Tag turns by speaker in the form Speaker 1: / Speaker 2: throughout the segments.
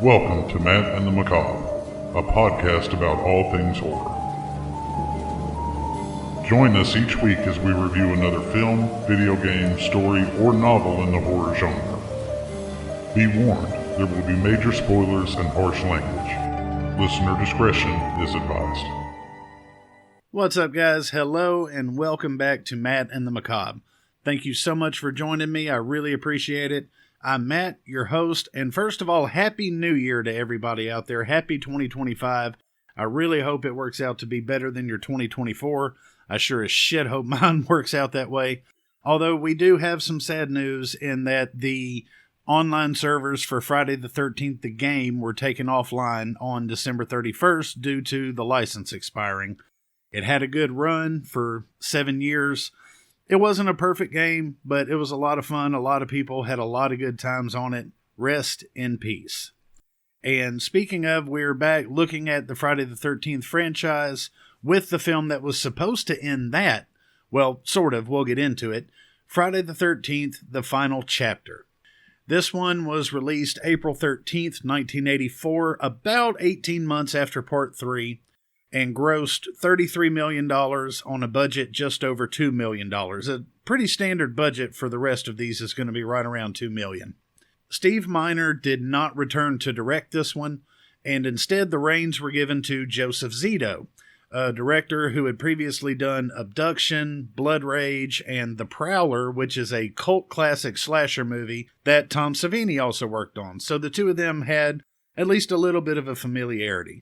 Speaker 1: Welcome to Matt and the Macabre, a podcast about all things horror. Join us each week as we review another film, video game, story, or novel in the horror genre. Be warned, there will be major spoilers and harsh language. Listener discretion is advised.
Speaker 2: What's up, guys? Hello, and welcome back to Matt and the Macabre. Thank you so much for joining me. I really appreciate it. I'm Matt, your host, and first of all, Happy New Year to everybody out there. Happy 2025. I really hope it works out to be better than your 2024. I sure as shit hope mine works out that way. Although we do have some sad news in that the online servers for Friday the 13th, the game, were taken offline on December 31st due to the license expiring. It had a good run for 7 years. It wasn't a perfect game, but it was a lot of fun. A lot of people had a lot of good times on it. Rest in peace. And speaking of, we're back looking at the Friday the 13th franchise with the film that was supposed to end that. Well, sort of. We'll get into it. Friday the 13th, the final chapter. This one was released April 13th, 1984, about 18 months after Part 3. And grossed $33 million on a budget just over $2 million. A pretty standard budget for the rest of these is going to be right around $2 million. Steve Miner did not return to direct this one, and instead the reins were given to Joseph Zito, a director who had previously done Abduction, Blood Rage, and The Prowler, which is a cult classic slasher movie that Tom Savini also worked on. So the two of them had at least a little bit of a familiarity.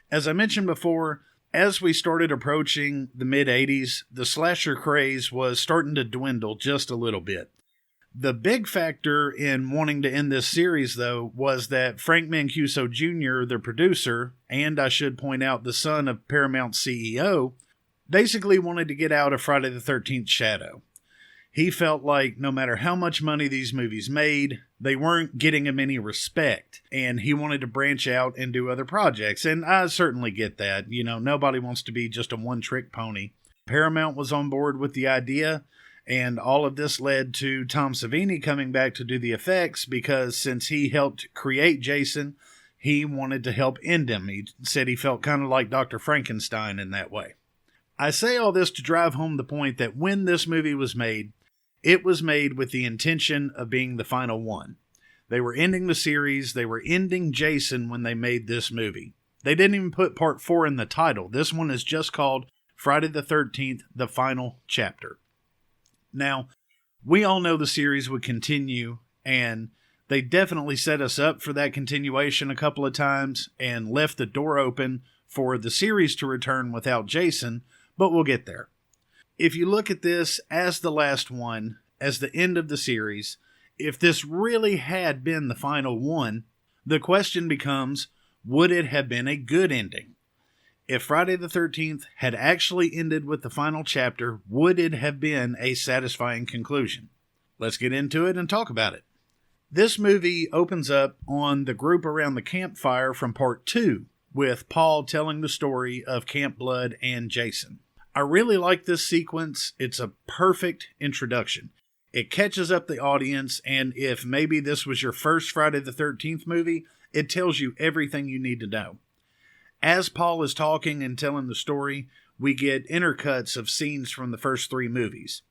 Speaker 2: As I mentioned before, as we started approaching the mid-80s, the slasher craze was starting to dwindle just a little bit. The big factor in wanting to end this series, though, was that Frank Mancuso Jr., the producer, and I should point out the son of Paramount CEO, basically wanted to get out of Friday the 13th shadow. He felt like no matter how much money these movies made, they weren't getting him any respect, and he wanted to branch out and do other projects, and I certainly get that. You know, nobody wants to be just a one-trick pony. Paramount was on board with the idea, and all of this led to Tom Savini coming back to do the effects, because since he helped create Jason, he wanted to help end him. He said he felt kind of like Dr. Frankenstein in that way. I say all this to drive home the point that when this movie was made, it was made with the intention of being the final one. They were ending the series. They were ending Jason when they made this movie. They didn't even put Part 4 in the title. This one is just called Friday the 13th, the final chapter. Now, we all know the series would continue, and they definitely set us up for that continuation a couple of times and left the door open for the series to return without Jason, but we'll get there. If you look at this as the last one, as the end of the series, if this really had been the final one, the question becomes, would it have been a good ending? If Friday the 13th had actually ended with the final chapter, would it have been a satisfying conclusion? Let's get into it and talk about it. This movie opens up on the group around the campfire from Part 2, with Paul telling the story of Camp Blood and Jason. I really like this sequence. It's a perfect introduction. It catches up the audience, and if maybe this was your first Friday the 13th movie, it tells you everything you need to know. As Paul is talking and telling the story, we get intercuts of scenes from the first 3 movies.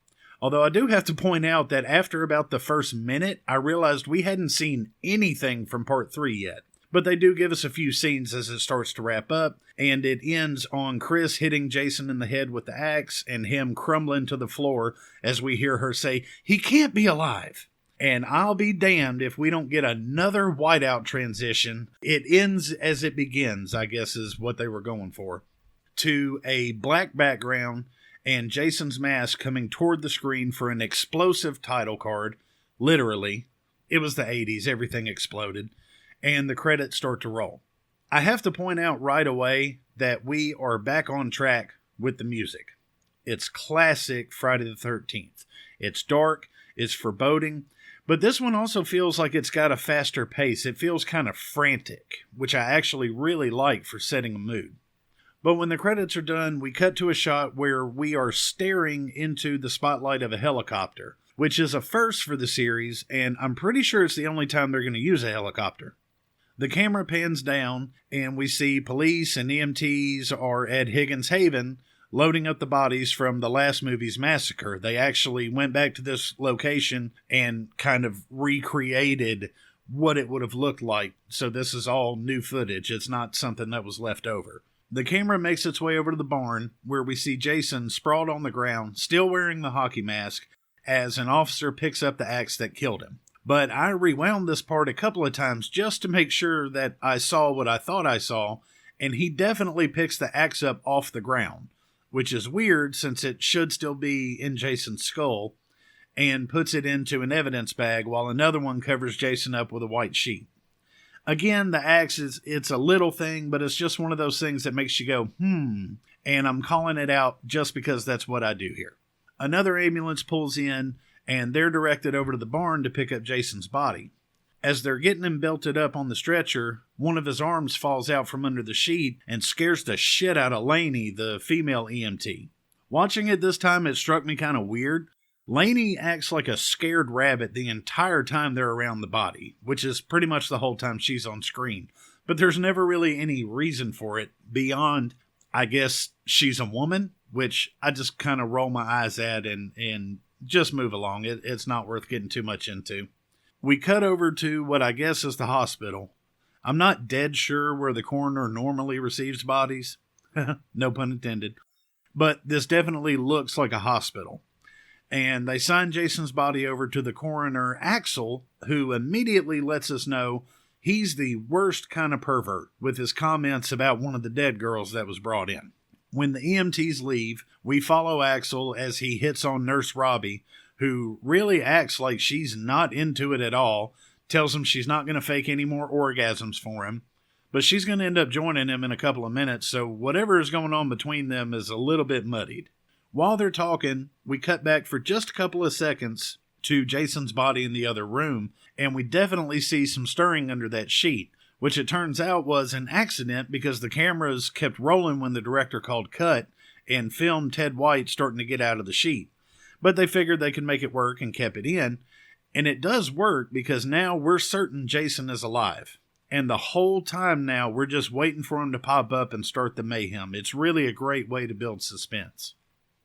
Speaker 2: Although I do have to point out that after about the first minute, I realized we hadn't seen anything from Part 3 yet. But they do give us a few scenes as it starts to wrap up, and it ends on Chris hitting Jason in the head with the axe and him crumbling to the floor as we hear her say, "He can't be alive." And I'll be damned if we don't get another whiteout transition. It ends as it begins, I guess is what they were going for. To a black background and Jason's mask coming toward the screen for an explosive title card. Literally. It was the 80s, everything exploded. And the credits start to roll. I have to point out right away that we are back on track with the music. It's classic Friday the 13th. It's dark, it's foreboding, but this one also feels like it's got a faster pace. It feels kind of frantic, which I actually really like for setting a mood. But when the credits are done, we cut to a shot where we are staring into the spotlight of a helicopter, which is a first for the series, and I'm pretty sure it's the only time they're going to use a helicopter. The camera pans down, and we see police and EMTs are at Higgins Haven loading up the bodies from the last movie's massacre. They actually went back to this location and kind of recreated what it would have looked like. So this is all new footage. It's not something that was left over. The camera makes its way over to the barn, where we see Jason sprawled on the ground, still wearing the hockey mask, as an officer picks up the axe that killed him. But I rewound this part a couple of times just to make sure that I saw what I thought I saw, and he definitely picks the axe up off the ground, which is weird since it should still be in Jason's skull, and puts it into an evidence bag while another one covers Jason up with a white sheet. Again, the axe it's a little thing, but it's just one of those things that makes you go, and I'm calling it out just because that's what I do here. Another ambulance pulls in, and they're directed over to the barn to pick up Jason's body. As they're getting him belted up on the stretcher, one of his arms falls out from under the sheet and scares the shit out of Lainey, the female EMT. Watching it this time, it struck me kind of weird. Lainey acts like a scared rabbit the entire time they're around the body, which is pretty much the whole time she's on screen. But there's never really any reason for it beyond, I guess, she's a woman, which I just kind of roll my eyes at and just move along. It's not worth getting too much into. We cut over to what I guess is the hospital. I'm not dead sure where the coroner normally receives bodies. No pun intended. But this definitely looks like a hospital. And they sign Jason's body over to the coroner, Axel, who immediately lets us know he's the worst kind of pervert with his comments about one of the dead girls that was brought in. When the EMTs leave, we follow Axel as he hits on Nurse Robbie, who really acts like she's not into it at all, tells him she's not going to fake any more orgasms for him, but she's going to end up joining him in a couple of minutes, so whatever is going on between them is a little bit muddied. While they're talking, we cut back for just a couple of seconds to Jason's body in the other room, and we definitely see some stirring under that sheet, which it turns out was an accident because the cameras kept rolling when the director called cut and filmed Ted White starting to get out of the sheet. But they figured they could make it work and kept it in, and it does work because now we're certain Jason is alive. And the whole time now, we're just waiting for him to pop up and start the mayhem. It's really a great way to build suspense.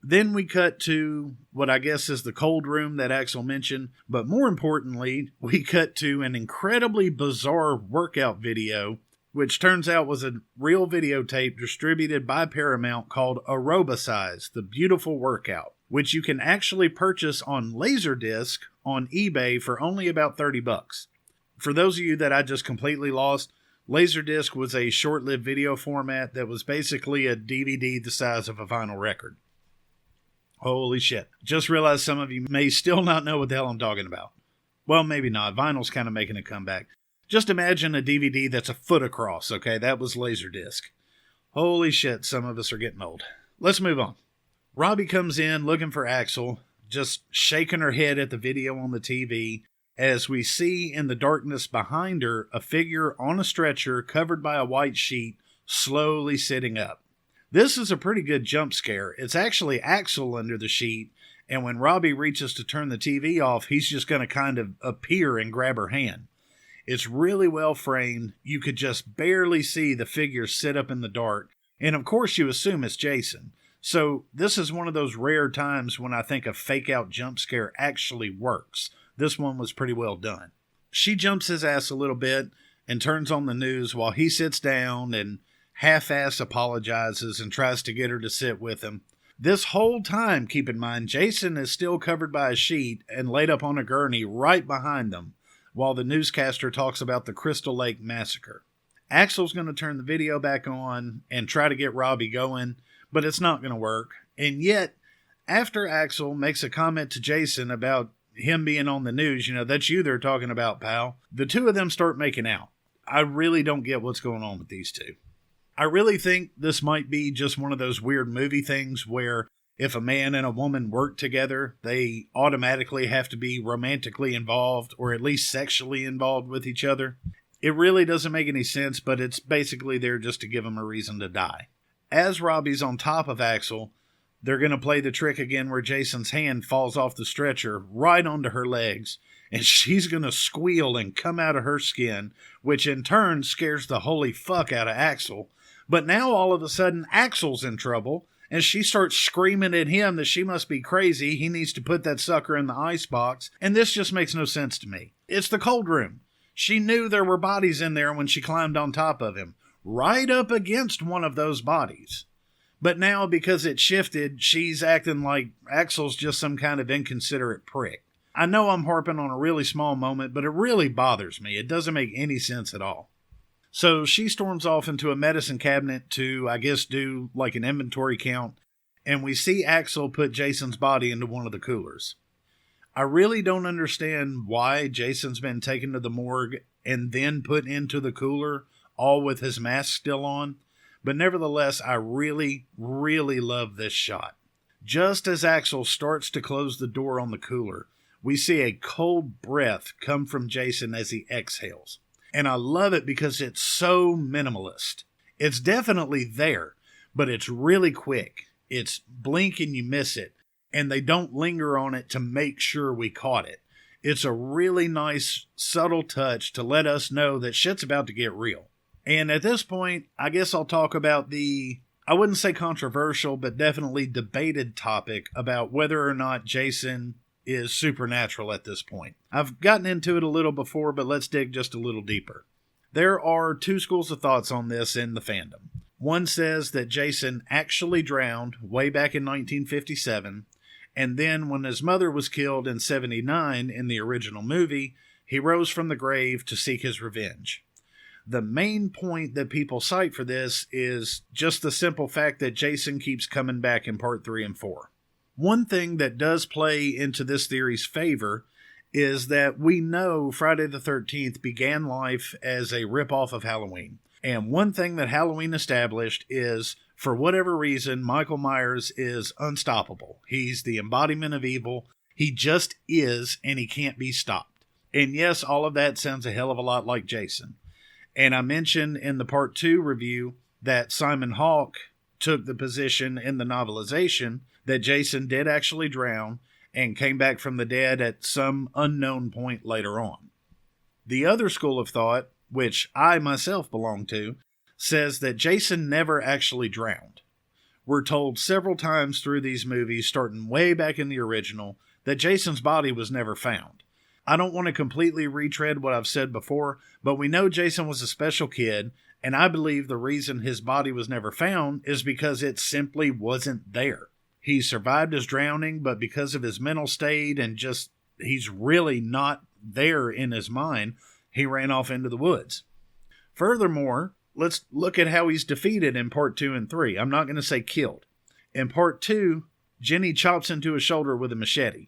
Speaker 2: Then we cut to what I guess is the cold room that Axel mentioned, but more importantly, we cut to an incredibly bizarre workout video, which turns out was a real videotape distributed by Paramount called Aerobicize, the Beautiful Workout, which you can actually purchase on Laserdisc on eBay for only about $30. For those of you that I just completely lost, Laserdisc was a short-lived video format that was basically a DVD the size of a vinyl record. Holy shit. Just realized some of you may still not know what the hell I'm talking about. Well, maybe not. Vinyl's kind of making a comeback. Just imagine a DVD that's a foot across, okay? That was Laserdisc. Holy shit, some of us are getting old. Let's move on. Robbie comes in looking for Axel, just shaking her head at the video on the TV, as we see in the darkness behind her a figure on a stretcher covered by a white sheet slowly sitting up. This is a pretty good jump scare. It's actually Axel under the sheet, and when Robbie reaches to turn the TV off, he's just going to kind of appear and grab her hand. It's really well framed. You could just barely see the figure sit up in the dark, and of course you assume it's Jason. So this is one of those rare times when I think a fake-out jump scare actually works. This one was pretty well done. She jumps his ass a little bit and turns on the news while he sits down and half-ass apologizes and tries to get her to sit with him. This whole time, keep in mind, Jason is still covered by a sheet and laid up on a gurney right behind them, while the newscaster talks about the Crystal Lake Massacre. Axel's going to turn the video back on and try to get Robbie going, but it's not going to work. And yet, after Axel makes a comment to Jason about him being on the news, that's you they're talking about, pal, the two of them start making out. I really don't get what's going on with these two. I really think this might be just one of those weird movie things where if a man and a woman work together, they automatically have to be romantically involved or at least sexually involved with each other. It really doesn't make any sense, but it's basically there just to give them a reason to die. As Robbie's on top of Axel, they're going to play the trick again where Jason's hand falls off the stretcher right onto her legs, and she's going to squeal and come out of her skin, which in turn scares the holy fuck out of Axel. But now all of a sudden Axel's in trouble, and she starts screaming at him that she must be crazy, he needs to put that sucker in the icebox, and this just makes no sense to me. It's the cold room. She knew there were bodies in there when she climbed on top of him, right up against one of those bodies. But now, because it shifted, she's acting like Axel's just some kind of inconsiderate prick. I know I'm harping on a really small moment, but it really bothers me. It doesn't make any sense at all. So she storms off into a medicine cabinet to, I guess, do like an inventory count, and we see Axel put Jason's body into one of the coolers. I really don't understand why Jason's been taken to the morgue and then put into the cooler, all with his mask still on, but nevertheless, I really, really love this shot. Just as Axel starts to close the door on the cooler, we see a cold breath come from Jason as he exhales. And I love it because it's so minimalist. It's definitely there, but it's really quick. It's blink and you miss it, and they don't linger on it to make sure we caught it. It's a really nice, subtle touch to let us know that shit's about to get real. And at this point, I guess I'll talk about I wouldn't say controversial, but definitely debated topic about whether or not Jason is supernatural at this point. I've gotten into it a little before, but let's dig just a little deeper. There are two schools of thoughts on this in the fandom. One says that Jason actually drowned way back in 1957, and then when his mother was killed in 79 in the original movie, he rose from the grave to seek his revenge. The main point that people cite for this is just the simple fact that Jason keeps coming back in part 3 and 4. One thing that does play into this theory's favor is that we know Friday the 13th began life as a ripoff of Halloween. And one thing that Halloween established is, for whatever reason, Michael Myers is unstoppable. He's the embodiment of evil. He just is, and he can't be stopped. And yes, all of that sounds a hell of a lot like Jason. And I mentioned in the part 2 review that Simon Hawke took the position in the novelization that Jason did actually drown and came back from the dead at some unknown point later on. The other school of thought, which I myself belong to, says that Jason never actually drowned. We're told several times through these movies, starting way back in the original, that Jason's body was never found. I don't want to completely retread what I've said before, but we know Jason was a special kid, and I believe the reason his body was never found is because it simply wasn't there. He survived his drowning, but because of his mental state and just he's really not there in his mind, he ran off into the woods. Furthermore, let's look at how he's defeated in part 2 and 3. I'm not going to say killed. In part 2, Jenny chops into his shoulder with a machete.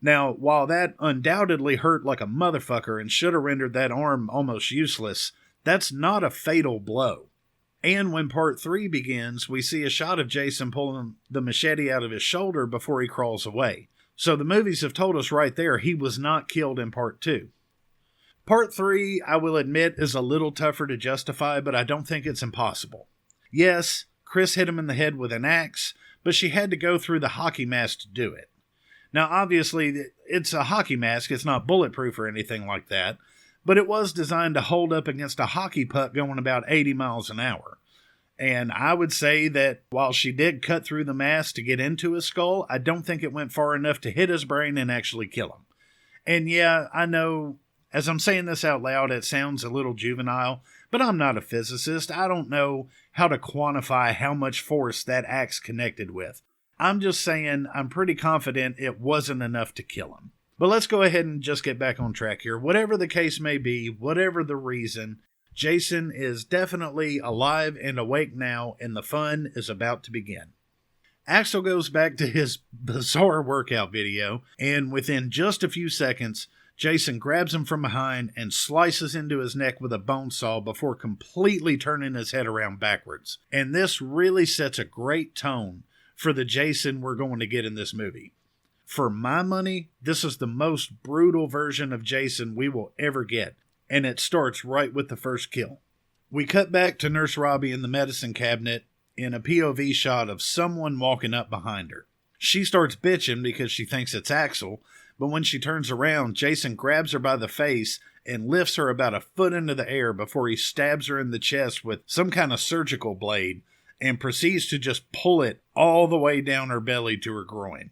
Speaker 2: Now, while that undoubtedly hurt like a motherfucker and should have rendered that arm almost useless, that's not a fatal blow. And when part 3 begins, we see a shot of Jason pulling the machete out of his shoulder before he crawls away. So the movies have told us right there he was not killed in part 2. Part 3, I will admit, is a little tougher to justify, but I don't think it's impossible. Yes, Chris hit him in the head with an axe, but she had to go through the hockey mask to do it. Now, obviously, it's a hockey mask. It's not bulletproof or anything like that, but it was designed to hold up against a hockey puck going about 80 miles an hour. And I would say that while she did cut through the mask to get into his skull, I don't think it went far enough to hit his brain and actually kill him. And yeah, I know, as I'm saying this out loud, it sounds a little juvenile, but I'm not a physicist. I don't know how to quantify how much force that axe connected with. I'm just saying I'm pretty confident it wasn't enough to kill him. But let's go ahead and just get back on track here. Whatever the case may be, whatever the reason, Jason is definitely alive and awake now, and the fun is about to begin. Axel goes back to his bizarre workout video, and within just a few seconds, Jason grabs him from behind and slices into his neck with a bone saw before completely turning his head around backwards. And this really sets a great tone for the Jason we're going to get in this movie. For my money, this is the most brutal version of Jason we will ever get, and it starts right with the first kill. We cut back to Nurse Robbie in the medicine cabinet in a POV shot of someone walking up behind her. She starts bitching because she thinks it's Axel, But when she turns around, Jason grabs her by the face and lifts her about a foot into the air before he stabs her in the chest with some kind of surgical blade and proceeds to just pull it all the way down her belly to her groin.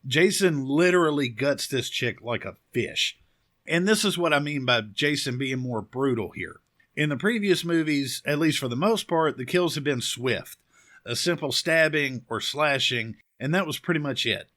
Speaker 2: Jason literally guts this chick like a fish. And this is what I mean by Jason being more brutal here. In the previous movies, at least for the most part, the kills have been swift. A simple stabbing or slashing, and that was pretty much it.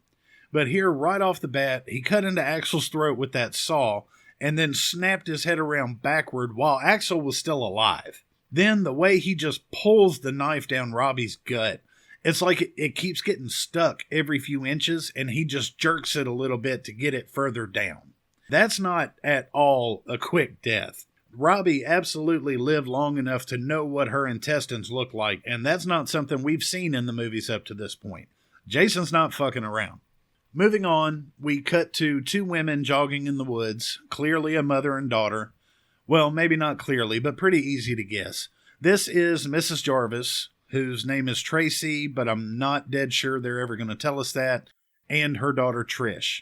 Speaker 2: But here, right off the bat, he cut into Axel's throat with that saw and then snapped his head around backward while Axel was still alive. Then the way he just pulls the knife down Robbie's gut, it's like it keeps getting stuck every few inches and he just jerks it a little bit to get it further down. That's not at all a quick death. Robbie absolutely lived long enough to know what her intestines look like, and that's not something we've seen in the movies up to this point. Jason's not fucking around. Moving on, we cut to two women jogging in the woods, clearly a mother and daughter. Well, maybe not clearly, but pretty easy to guess. This is Mrs. Jarvis, whose name is Tracy, but I'm not dead sure they're ever going to tell us that, and her daughter Trish.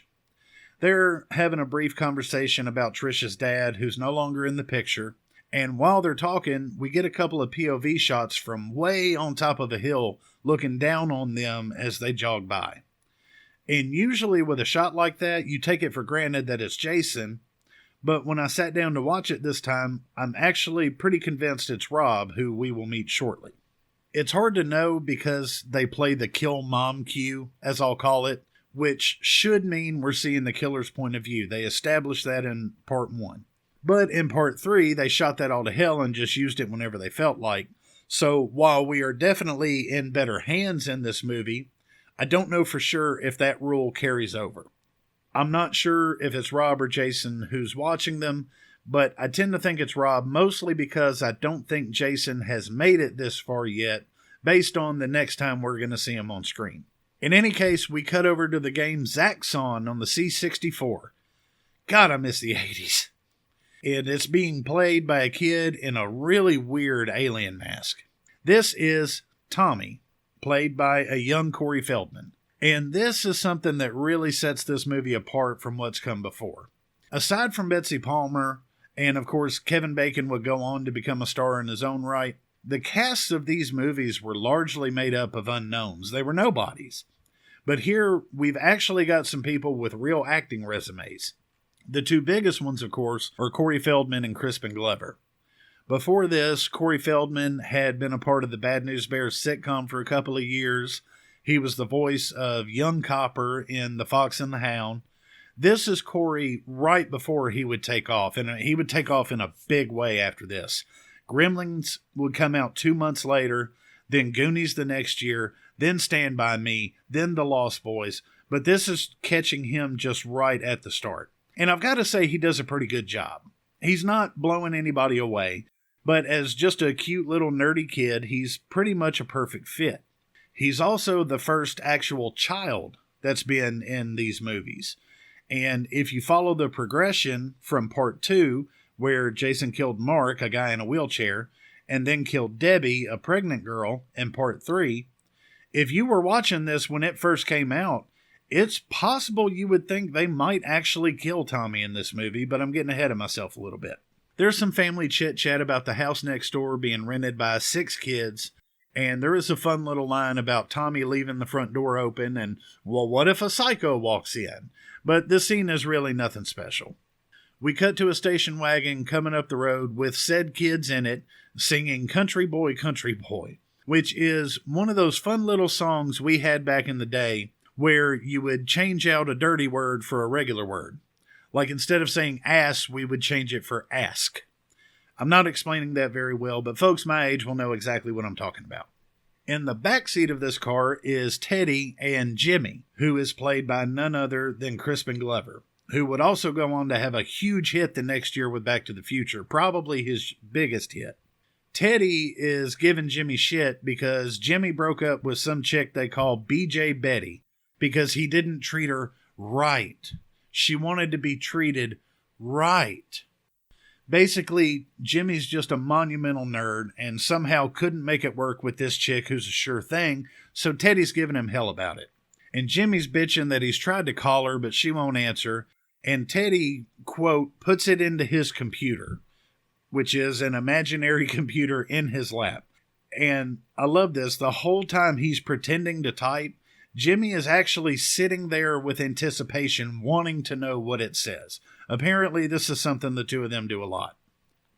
Speaker 2: They're having a brief conversation about Trish's dad, who's no longer in the picture, and while they're talking, we get a couple of POV shots from way on top of a hill looking down on them as they jog by. And usually with a shot like that, you take it for granted that it's Jason, but when I sat down to watch it this time, I'm actually pretty convinced it's Rob, who we will meet shortly. It's hard to know because they play the kill mom cue, as I'll call it, which should mean we're seeing the killer's point of view. They established that in part 1. But in part 3, they shot that all to hell and just used it whenever they felt like. So while we are definitely in better hands in this movie, I don't know for sure if that rule carries over. I'm not sure if it's Rob or Jason who's watching them, but I tend to think it's Rob mostly because I don't think Jason has made it this far yet, based on the next time we're going to see him on screen. In any case, we cut over to the game Zaxxon on the C64. God, I miss the 80s. And it's being played by a kid in a really weird alien mask. This is Tommy, played by a young Corey Feldman. And this is something that really sets this movie apart from what's come before. Aside from Betsy Palmer, and of course Kevin Bacon would go on to become a star in his own right, the casts of these movies were largely made up of unknowns. They were nobodies. But here, we've actually got some people with real acting resumes. The two biggest ones, of course, are Corey Feldman and Crispin Glover. Before this, Corey Feldman had been a part of the Bad News Bears sitcom for a couple of years. He was the voice of Young Copper in The Fox and the Hound. This is Corey right before he would take off, and he would take off in a big way after this. Gremlins would come out 2 months later, then Goonies the next year, then Stand By Me, then The Lost Boys, but this is catching him just right at the start. And I've got to say he does a pretty good job. He's not blowing anybody away, but as just a cute little nerdy kid, he's pretty much a perfect fit. He's also the first actual child that's been in these movies. And if you follow the progression from part 2, where Jason killed Mark, a guy in a wheelchair, and then killed Debbie, a pregnant girl, in part 3, if you were watching this when it first came out, it's possible you would think they might actually kill Tommy in this movie, but I'm getting ahead of myself a little bit. There's some family chit-chat about the house next door being rented by 6 kids, and there is a fun little line about Tommy leaving the front door open and, well, what if a psycho walks in? But this scene is really nothing special. We cut to a station wagon coming up the road with said kids in it singing Country Boy, which is one of those fun little songs we had back in the day where you would change out a dirty word for a regular word. Like instead of saying ass, we would change it for ask. I'm not explaining that very well, but folks my age will know exactly what I'm talking about. In the back seat of this car is Teddy and Jimmy, who is played by none other than Crispin Glover, who would also go on to have a huge hit the next year with Back to the Future, probably his biggest hit. Teddy is giving Jimmy shit because Jimmy broke up with some chick they call BJ Betty because he didn't treat her right. She wanted to be treated right. Basically, Jimmy's just a monumental nerd and somehow couldn't make it work with this chick who's a sure thing, so Teddy's giving him hell about it. And Jimmy's bitching that he's tried to call her, but she won't answer. And Teddy, quote, puts it into his computer, which is an imaginary computer in his lap. And I love this. The whole time he's pretending to type, Jimmy is actually sitting there with anticipation, wanting to know what it says. Apparently, this is something the two of them do a lot.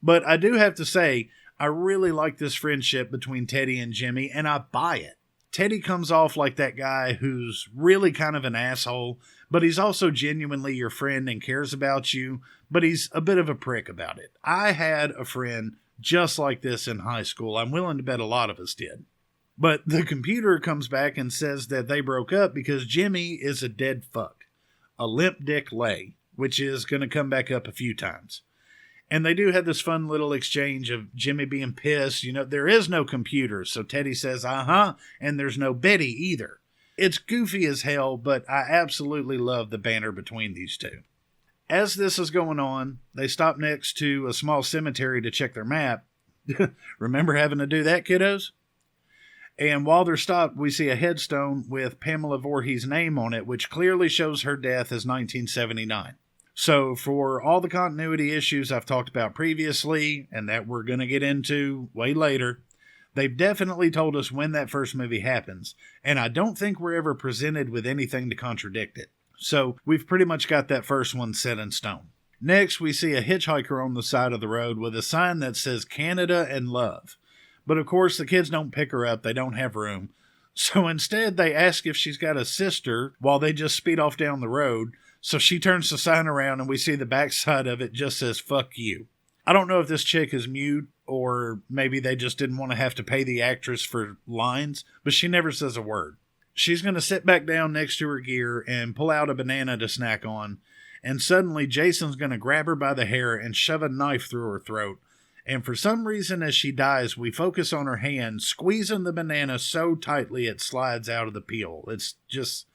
Speaker 2: But I do have to say, I really like this friendship between Teddy and Jimmy, and I buy it. Teddy comes off like that guy who's really kind of an asshole, but he's also genuinely your friend and cares about you, but he's a bit of a prick about it. I had a friend just like this in high school. I'm willing to bet a lot of us did. But the computer comes back and says that they broke up because Jimmy is a dead fuck. A limp dick lay, which is going to come back up a few times. And they do have this fun little exchange of Jimmy being pissed. You know, there is no computer. So Teddy says, and there's no Betty either. It's goofy as hell, but I absolutely love the banter between these two. As this is going on, they stop next to a small cemetery to check their map. Remember having to do that, kiddos? And while they're stopped, we see a headstone with Pamela Voorhees' name on it, which clearly shows her death as 1979. So for all the continuity issues I've talked about previously, and that we're going to get into way later, they've definitely told us when that first movie happens, and I don't think we're ever presented with anything to contradict it. So we've pretty much got that first one set in stone. Next, we see a hitchhiker on the side of the road with a sign that says Canada and Love. But of course, the kids don't pick her up. They don't have room. So instead, they ask if she's got a sister while they just speed off down the road. So she turns the sign around and we see the backside of it just says, fuck you. I don't know if this chick is mute or maybe they just didn't want to have to pay the actress for lines, but she never says a word. She's going to sit back down next to her gear and pull out a banana to snack on. And suddenly Jason's going to grab her by the hair and shove a knife through her throat. And for some reason, as she dies, we focus on her hand, squeezing the banana so tightly it slides out of the peel. It's just,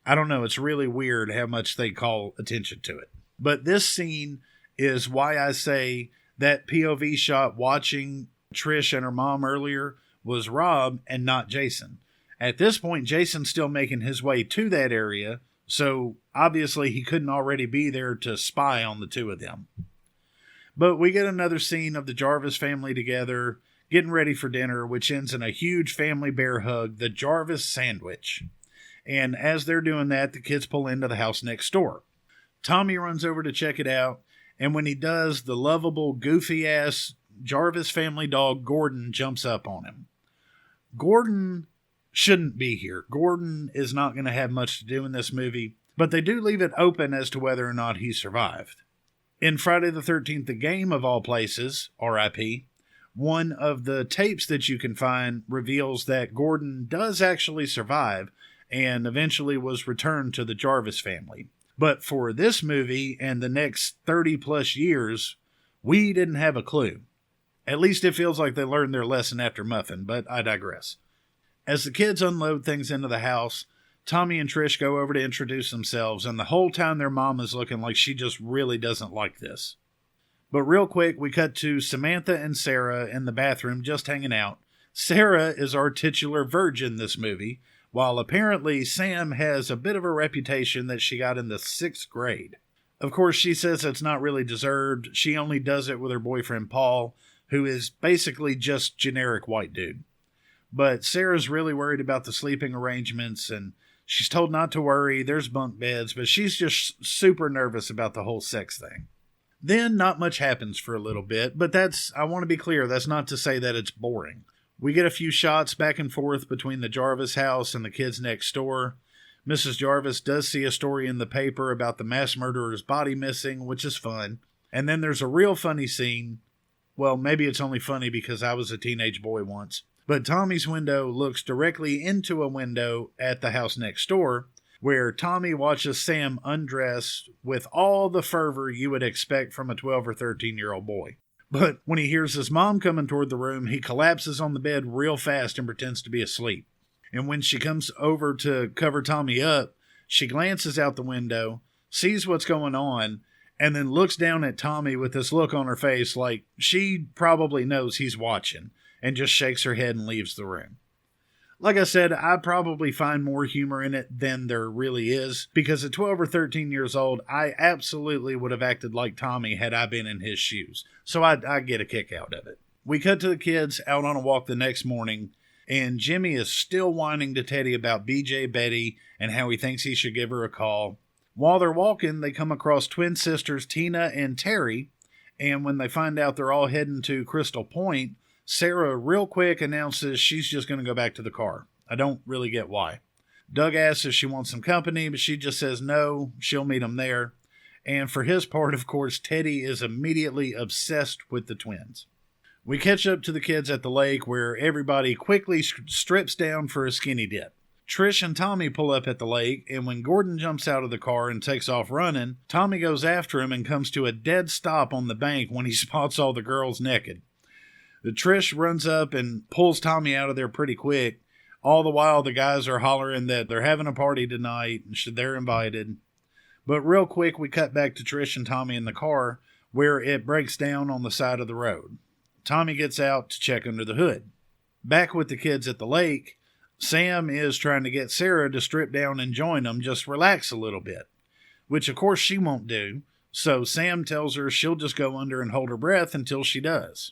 Speaker 2: I don't know, it's really weird how much they call attention to it. But this scene is why I say that POV shot watching Trish and her mom earlier was Rob and not Jason. At this point, Jason's still making his way to that area, so obviously he couldn't already be there to spy on the two of them. But we get another scene of the Jarvis family together, getting ready for dinner, which ends in a huge family bear hug, the Jarvis sandwich. And as they're doing that, the kids pull into the house next door. Tommy runs over to check it out, and when he does, the lovable, goofy-ass Jarvis family dog Gordon jumps up on him. Gordon shouldn't be here. Gordon is not going to have much to do in this movie, but they do leave it open as to whether or not he survived. In Friday the 13th, the game of all places, R.I.P., one of the tapes that you can find reveals that Gordon does actually survive and eventually was returned to the Jarvis family. But for this movie and the next 30 plus years, we didn't have a clue. At least it feels like they learned their lesson after Muffin, but I digress. As the kids unload things into the house, Tommy and Trish go over to introduce themselves, and the whole time their mom is looking like she just really doesn't like this. But real quick, we cut to Samantha and Sarah in the bathroom just hanging out. Sarah is our titular virgin this movie, while apparently Sam has a bit of a reputation that she got in the 6th grade. Of course, she says it's not really deserved. She only does it with her boyfriend Paul, who is basically just generic white dude. But Sarah's really worried about the sleeping arrangements, and she's told not to worry, there's bunk beds, but she's just super nervous about the whole sex thing. Then not much happens for a little bit, but I want to be clear, that's not to say that it's boring. We get a few shots back and forth between the Jarvis house and the kids next door. Mrs. Jarvis does see a story in the paper about the mass murderer's body missing, which is fun. And then there's a real funny scene. Well, maybe it's only funny because I was a teenage boy once. But Tommy's window looks directly into a window at the house next door, where Tommy watches Sam undress with all the fervor you would expect from a 12 or 13-year-old boy. But when he hears his mom coming toward the room, he collapses on the bed real fast and pretends to be asleep. And when she comes over to cover Tommy up, she glances out the window, sees what's going on, and then looks down at Tommy with this look on her face like she probably knows he's watching, and just shakes her head and leaves the room. Like I said, I probably find more humor in it than there really is, because at 12 or 13 years old, I absolutely would have acted like Tommy had I been in his shoes. So I get a kick out of it. We cut to the kids out on a walk the next morning, and Jimmy is still whining to Teddy about BJ Betty and how he thinks he should give her a call. While they're walking, they come across twin sisters Tina and Terry, and when they find out they're all heading to Crystal Point, Sarah real quick announces she's just going to go back to the car. I don't really get why. Doug asks if she wants some company, but she just says no, she'll meet him there. And for his part, of course, Teddy is immediately obsessed with the twins. We catch up to the kids at the lake where everybody quickly strips down for a skinny dip. Trish and Tommy pull up at the lake, and when Gordon jumps out of the car and takes off running, Tommy goes after him and comes to a dead stop on the bank when he spots all the girls naked. The Trish runs up and pulls Tommy out of there pretty quick. All the while, the guys are hollering that they're having a party tonight and they're invited. But real quick, we cut back to Trish and Tommy in the car, where it breaks down on the side of the road. Tommy gets out to check under the hood. Back with the kids at the lake, Sam is trying to get Sarah to strip down and join them, just relax a little bit, which of course she won't do, so Sam tells her she'll just go under and hold her breath until she does.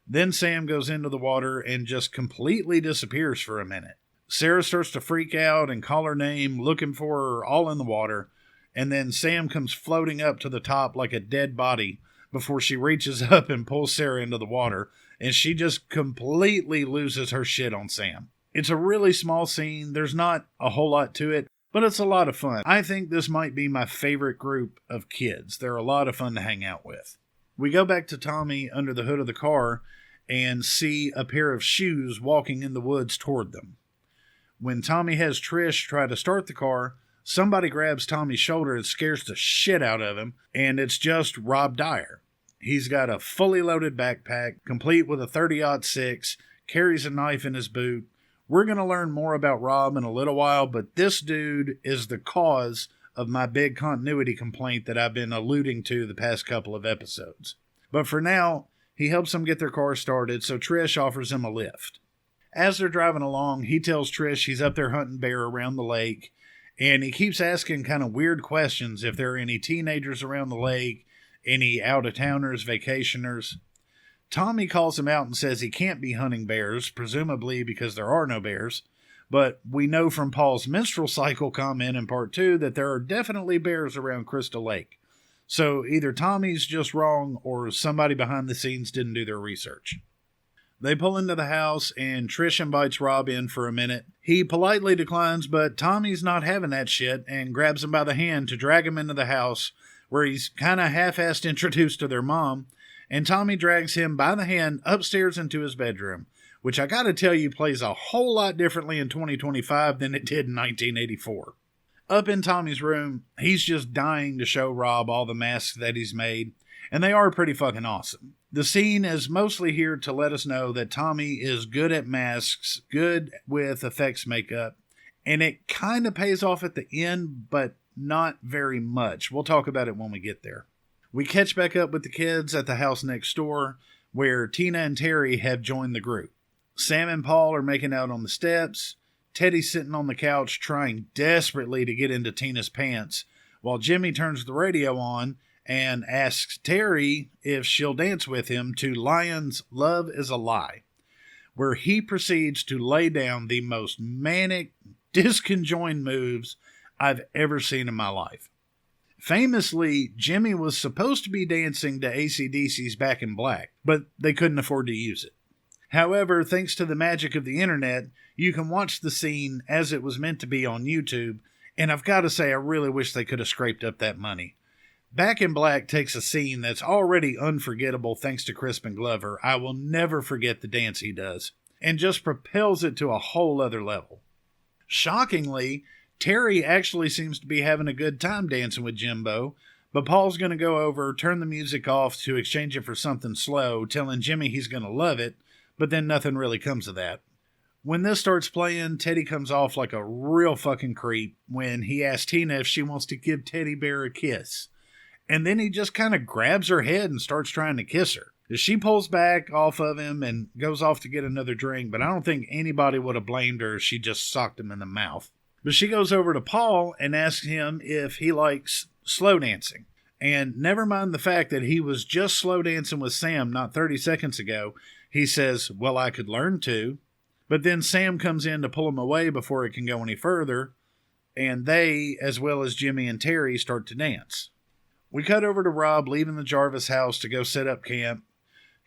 Speaker 2: Then Sam goes into the water and just completely disappears for a minute. Sarah starts to freak out and call her name, looking for her all in the water, and then Sam comes floating up to the top like a dead body before she reaches up and pulls Sarah into the water, and she just completely loses her shit on Sam. It's a really small scene. There's not a whole lot to it, but it's a lot of fun. I think this might be my favorite group of kids. They're a lot of fun to hang out with. We go back to Tommy under the hood of the car and see a pair of shoes walking in the woods toward them. When Tommy has Trish try to start the car, somebody grabs Tommy's shoulder and scares the shit out of him, and it's just Rob Dyer. He's got a fully loaded backpack, complete with a 30-06, carries a knife in his boot. We're going to learn more about Rob in a little while, but this dude is the cause of my big continuity complaint that I've been alluding to the past couple of episodes. But for now, he helps them get their car started, so Trish offers him a lift. As they're driving along, he tells Trish he's up there hunting bear around the lake, and he keeps asking kind of weird questions if there are any teenagers around the lake, any out-of-towners, vacationers. Tommy calls him out and says he can't be hunting bears, presumably because there are no bears, but we know from Paul's menstrual cycle comment in part 2 that there are definitely bears around Crystal Lake. So either Tommy's just wrong or somebody behind the scenes didn't do their research. They pull into the house and Trish invites Rob in for a minute. He politely declines, but Tommy's not having that shit and grabs him by the hand to drag him into the house, where he's kind of half-assed introduced to their mom, and Tommy drags him by the hand upstairs into his bedroom, which I gotta tell you plays a whole lot differently in 2025 than it did in 1984. Up in Tommy's room, he's just dying to show Rob all the masks that he's made, and they are pretty fucking awesome. The scene is mostly here to let us know that Tommy is good at masks, good with effects makeup, and it kind of pays off at the end, but not very much. We'll talk about it when we get there. We catch back up with the kids at the house next door, where Tina and Terry have joined the group. Sam and Paul are making out on the steps. Teddy's sitting on the couch trying desperately to get into Tina's pants, while Jimmy turns the radio on and asks Terry if she'll dance with him to Lion's Love Is a Lie, where he proceeds to lay down the most manic, disconjoined moves I've ever seen in my life. Famously, Jimmy was supposed to be dancing to AC/DC's Back in Black, but they couldn't afford to use it. However, thanks to the magic of the internet, you can watch the scene as it was meant to be on YouTube, and I've got to say I really wish they could have scraped up that money. Back in Black takes a scene that's already unforgettable thanks to Crispin Glover. I will never forget the dance he does, and just propels it to a whole other level. Shockingly, Terry actually seems to be having a good time dancing with Jimbo, but Paul's going to go over, turn the music off to exchange it for something slow, telling Jimmy he's going to love it, but then nothing really comes of that. When this starts playing, Teddy comes off like a real fucking creep when he asks Tina if she wants to give Teddy Bear a kiss. And then he just kind of grabs her head and starts trying to kiss her. She pulls back off of him and goes off to get another drink, but I don't think anybody would have blamed her if she just socked him in the mouth. But she goes over to Paul and asks him if he likes slow dancing. And never mind the fact that he was just slow dancing with Sam not 30 seconds ago, he says, well, I could learn to. But then Sam comes in to pull him away before it can go any further, and they, as well as Jimmy and Terry, start to dance. We cut over to Rob leaving the Jarvis house to go set up camp.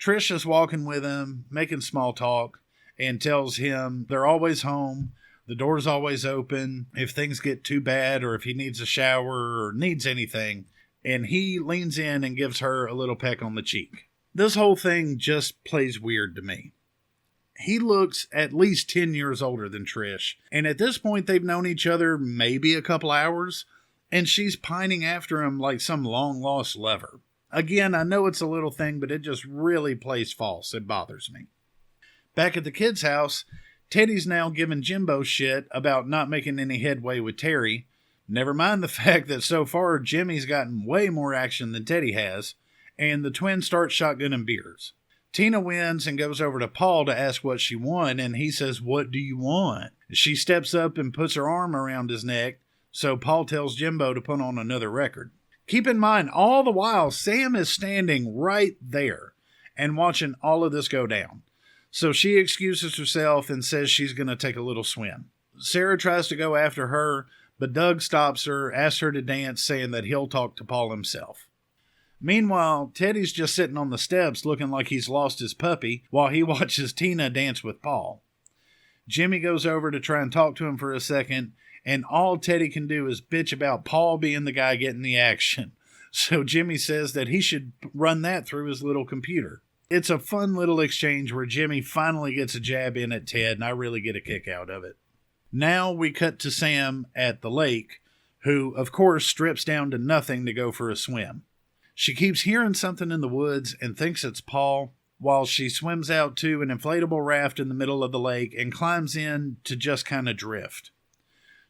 Speaker 2: Trish is walking with him, making small talk, and tells him they're always home, the door's always open, if things get too bad or if he needs a shower or needs anything, and he leans in and gives her a little peck on the cheek. This whole thing just plays weird to me. He looks at least 10 years older than Trish, and at this point they've known each other maybe a couple hours, and she's pining after him like some long-lost lover. Again, I know it's a little thing, but it just really plays false. It bothers me. Back at the kids' house, Teddy's now giving Jimbo shit about not making any headway with Terry. Never mind the fact that so far Jimmy's gotten way more action than Teddy has, and the twins start shotgunning beers. Tina wins and goes over to Paul to ask what she won, and he says, what do you want? She steps up and puts her arm around his neck, so Paul tells Jimbo to put on another record. Keep in mind, all the while, Sam is standing right there and watching all of this go down. So she excuses herself and says she's going to take a little swim. Sarah tries to go after her, but Doug stops her, asks her to dance, saying that he'll talk to Paul himself. Meanwhile, Teddy's just sitting on the steps looking like he's lost his puppy while he watches Tina dance with Paul. Jimmy goes over to try and talk to him for a second, and all Teddy can do is bitch about Paul being the guy getting the action. So Jimmy says that he should run that through his little computer. It's a fun little exchange where Jimmy finally gets a jab in at Ted, and I really get a kick out of it. Now we cut to Sam at the lake, who, of course, strips down to nothing to go for a swim. She keeps hearing something in the woods and thinks it's Paul, while she swims out to an inflatable raft in the middle of the lake and climbs in to just kind of drift.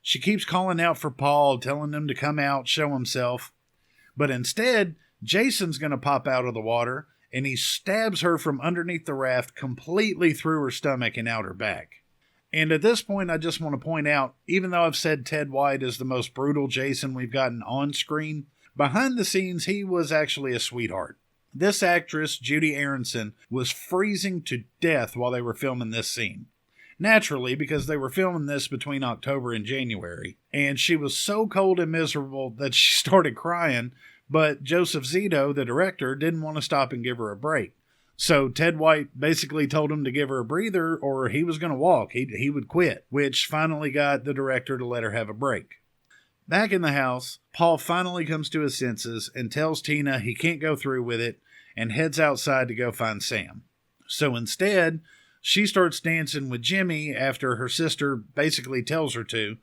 Speaker 2: She keeps calling out for Paul, telling him to come out, show himself. But instead, Jason's going to pop out of the water, and he stabs her from underneath the raft completely through her stomach and out her back. And at this point, I just want to point out, even though I've said Ted White is the most brutal Jason we've gotten on screen, behind the scenes, he was actually a sweetheart. This actress, Judy Aronson, was freezing to death while they were filming this scene. Naturally, because they were filming this between October and January, and she was so cold and miserable that she started crying, but Joseph Zito, the director, didn't want to stop and give her a break. So Ted White basically told him to give her a breather or he was going to walk. He would quit, which finally got the director to let her have a break. Back in the house, Paul finally comes to his senses and tells Tina he can't go through with it and heads outside to go find Sam. So instead, she starts dancing with Jimmy after her sister basically tells her to,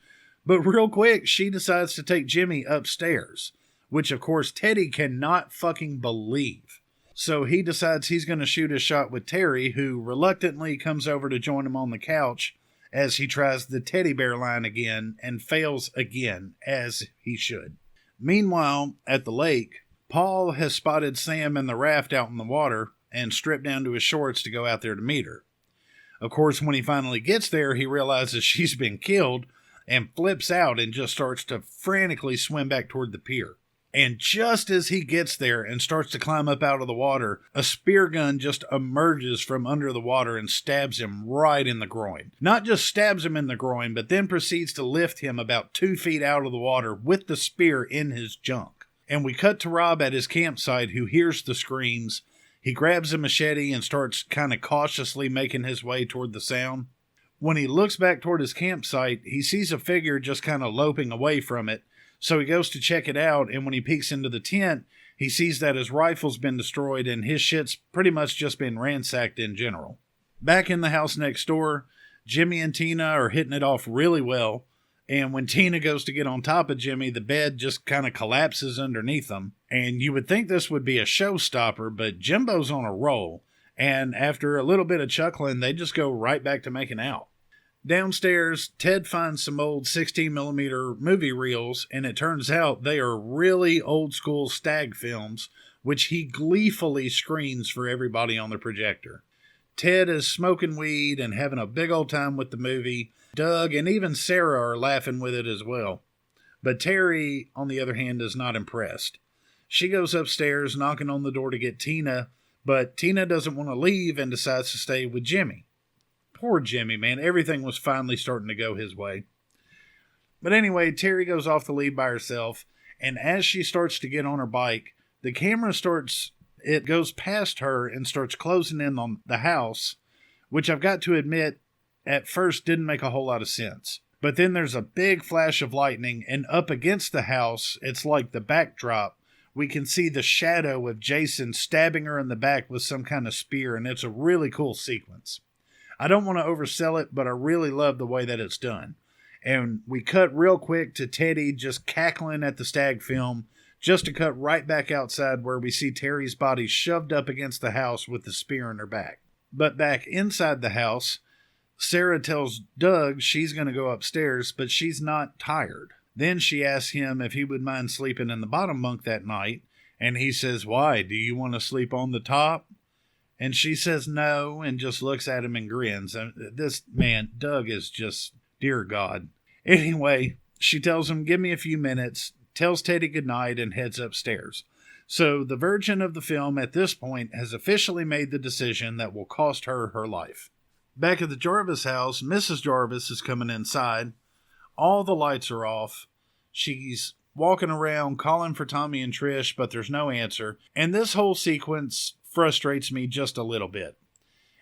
Speaker 2: but real quick, she decides to take Jimmy upstairs, which of course Teddy cannot fucking believe. So he decides he's going to shoot a shot with Terry, who reluctantly comes over to join him on the couch as he tries the teddy bear line again and fails again, as he should. Meanwhile, at the lake, Paul has spotted Sam in the raft out in the water and stripped down to his shorts to go out there to meet her. Of course, when he finally gets there, he realizes she's been killed and flips out and just starts to frantically swim back toward the pier. And just as he gets there and starts to climb up out of the water, a spear gun just emerges from under the water and stabs him right in the groin. Not just stabs him in the groin, but then proceeds to lift him about 2 feet out of the water with the spear in his junk. And we cut to Rob at his campsite, who hears the screams. He grabs a machete and starts kind of cautiously making his way toward the sound. When he looks back toward his campsite, he sees a figure just kind of loping away from it. So he goes to check it out, and when he peeks into the tent, he sees that his rifle's been destroyed and his shit's pretty much just been ransacked in general. Back in the house next door, Jimmy and Tina are hitting it off really well, and when Tina goes to get on top of Jimmy, the bed just kind of collapses underneath them. And you would think this would be a showstopper, but Jimbo's on a roll, and after a little bit of chuckling, they just go right back to making out. Downstairs, Ted finds some old 16mm movie reels, and it turns out they are really old-school stag films which he gleefully screens for everybody on the projector. Ted is smoking weed and having a big old time with the movie. Doug and even Sarah are laughing with it as well. But Terry, on the other hand, is not impressed. She goes upstairs knocking on the door to get Tina, but Tina doesn't want to leave and decides to stay with Jimmy. Poor Jimmy, man. Everything was finally starting to go his way. But anyway, Terry goes off to leave by herself, and as she starts to get on her bike, the camera goes past her and starts closing in on the house, which I've got to admit, at first didn't make a whole lot of sense. But then there's a big flash of lightning, and up against the house, it's like the backdrop, we can see the shadow of Jason stabbing her in the back with some kind of spear, and it's a really cool sequence. I don't want to oversell it, but I really love the way that it's done. And we cut real quick to Teddy just cackling at the stag film, just to cut right back outside where we see Terry's body shoved up against the house with the spear in her back. But back inside the house, Sarah tells Doug she's going to go upstairs, but she's not tired. Then she asks him if he would mind sleeping in the bottom bunk that night, and he says, "Why, do you want to sleep on the top?" And she says no, and just looks at him and grins. And this man, Doug, is just, dear God. Anyway, she tells him, "Give me a few minutes," tells Teddy goodnight, and heads upstairs. So the virgin of the film at this point has officially made the decision that will cost her her life. Back at the Jarvis house, Mrs. Jarvis is coming inside. All the lights are off. She's walking around calling for Tommy and Trish, but there's no answer. And this whole sequence frustrates me just a little bit.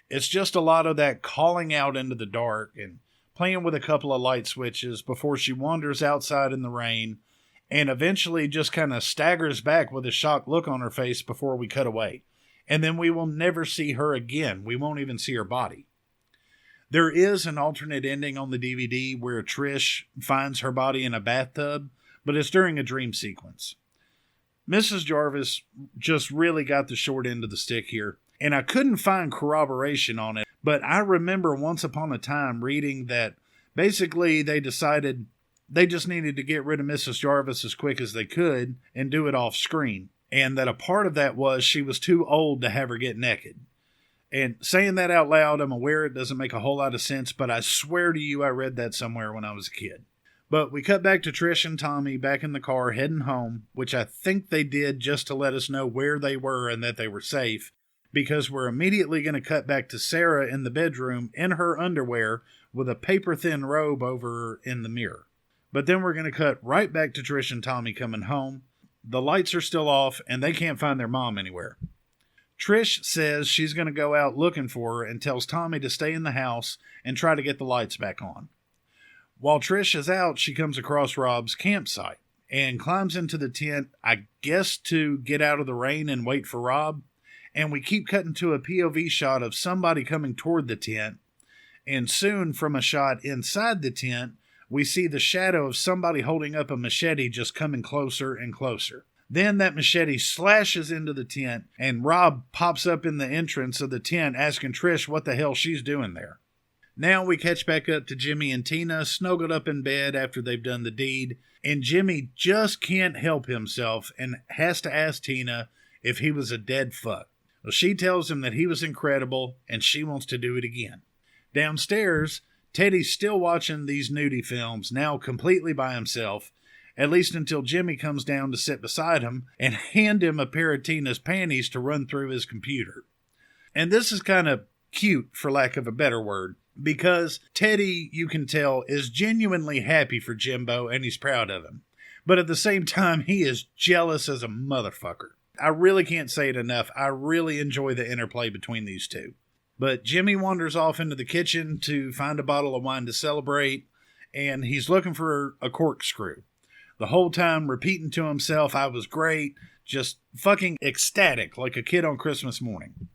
Speaker 2: It's just a lot of that calling out into the dark and playing with a couple of light switches before she wanders outside in the rain and eventually just kind of staggers back with a shocked look on her face before we cut away. And then we will never see her again. We won't even see her body. There is an alternate ending on the DVD where Trish finds her body in a bathtub, but it's during a dream sequence. Mrs. Jarvis just really got the short end of the stick here, and I couldn't find corroboration on it, but I remember once upon a time reading that basically they decided they just needed to get rid of Mrs. Jarvis as quick as they could and do it off screen, and that a part of that was she was too old to have her get naked. And saying that out loud, I'm aware it doesn't make a whole lot of sense, but I swear to you I read that somewhere when I was a kid. But we cut back to Trish and Tommy back in the car heading home, which I think they did just to let us know where they were and that they were safe, because we're immediately going to cut back to Sarah in the bedroom in her underwear with a paper-thin robe over her in the mirror. But then we're going to cut right back to Trish and Tommy coming home. The lights are still off, and they can't find their mom anywhere. Trish says she's going to go out looking for her and tells Tommy to stay in the house and try to get the lights back on. While Trish is out, she comes across Rob's campsite and climbs into the tent, I guess to get out of the rain and wait for Rob. And we keep cutting to a POV shot of somebody coming toward the tent. And soon, from a shot inside the tent, we see the shadow of somebody holding up a machete just coming closer and closer. Then that machete slashes into the tent, and Rob pops up in the entrance of the tent asking Trish what the hell she's doing there. Now we catch back up to Jimmy and Tina snuggled up in bed after they've done the deed, and Jimmy just can't help himself and has to ask Tina if he was a dead fuck. Well, she tells him that he was incredible, and she wants to do it again. Downstairs, Teddy's still watching these nudie films, now completely by himself, at least until Jimmy comes down to sit beside him and hand him a pair of Tina's panties to run through his computer. And this is kind of cute, for lack of a better word, because Teddy, you can tell, is genuinely happy for Jimbo and he's proud of him. But at the same time, he is jealous as a motherfucker. I really can't say it enough. I really enjoy the interplay between these two. But Jimmy wanders off into the kitchen to find a bottle of wine to celebrate, and he's looking for a corkscrew. The whole time repeating to himself, I was great, just fucking ecstatic like a kid on Christmas morning.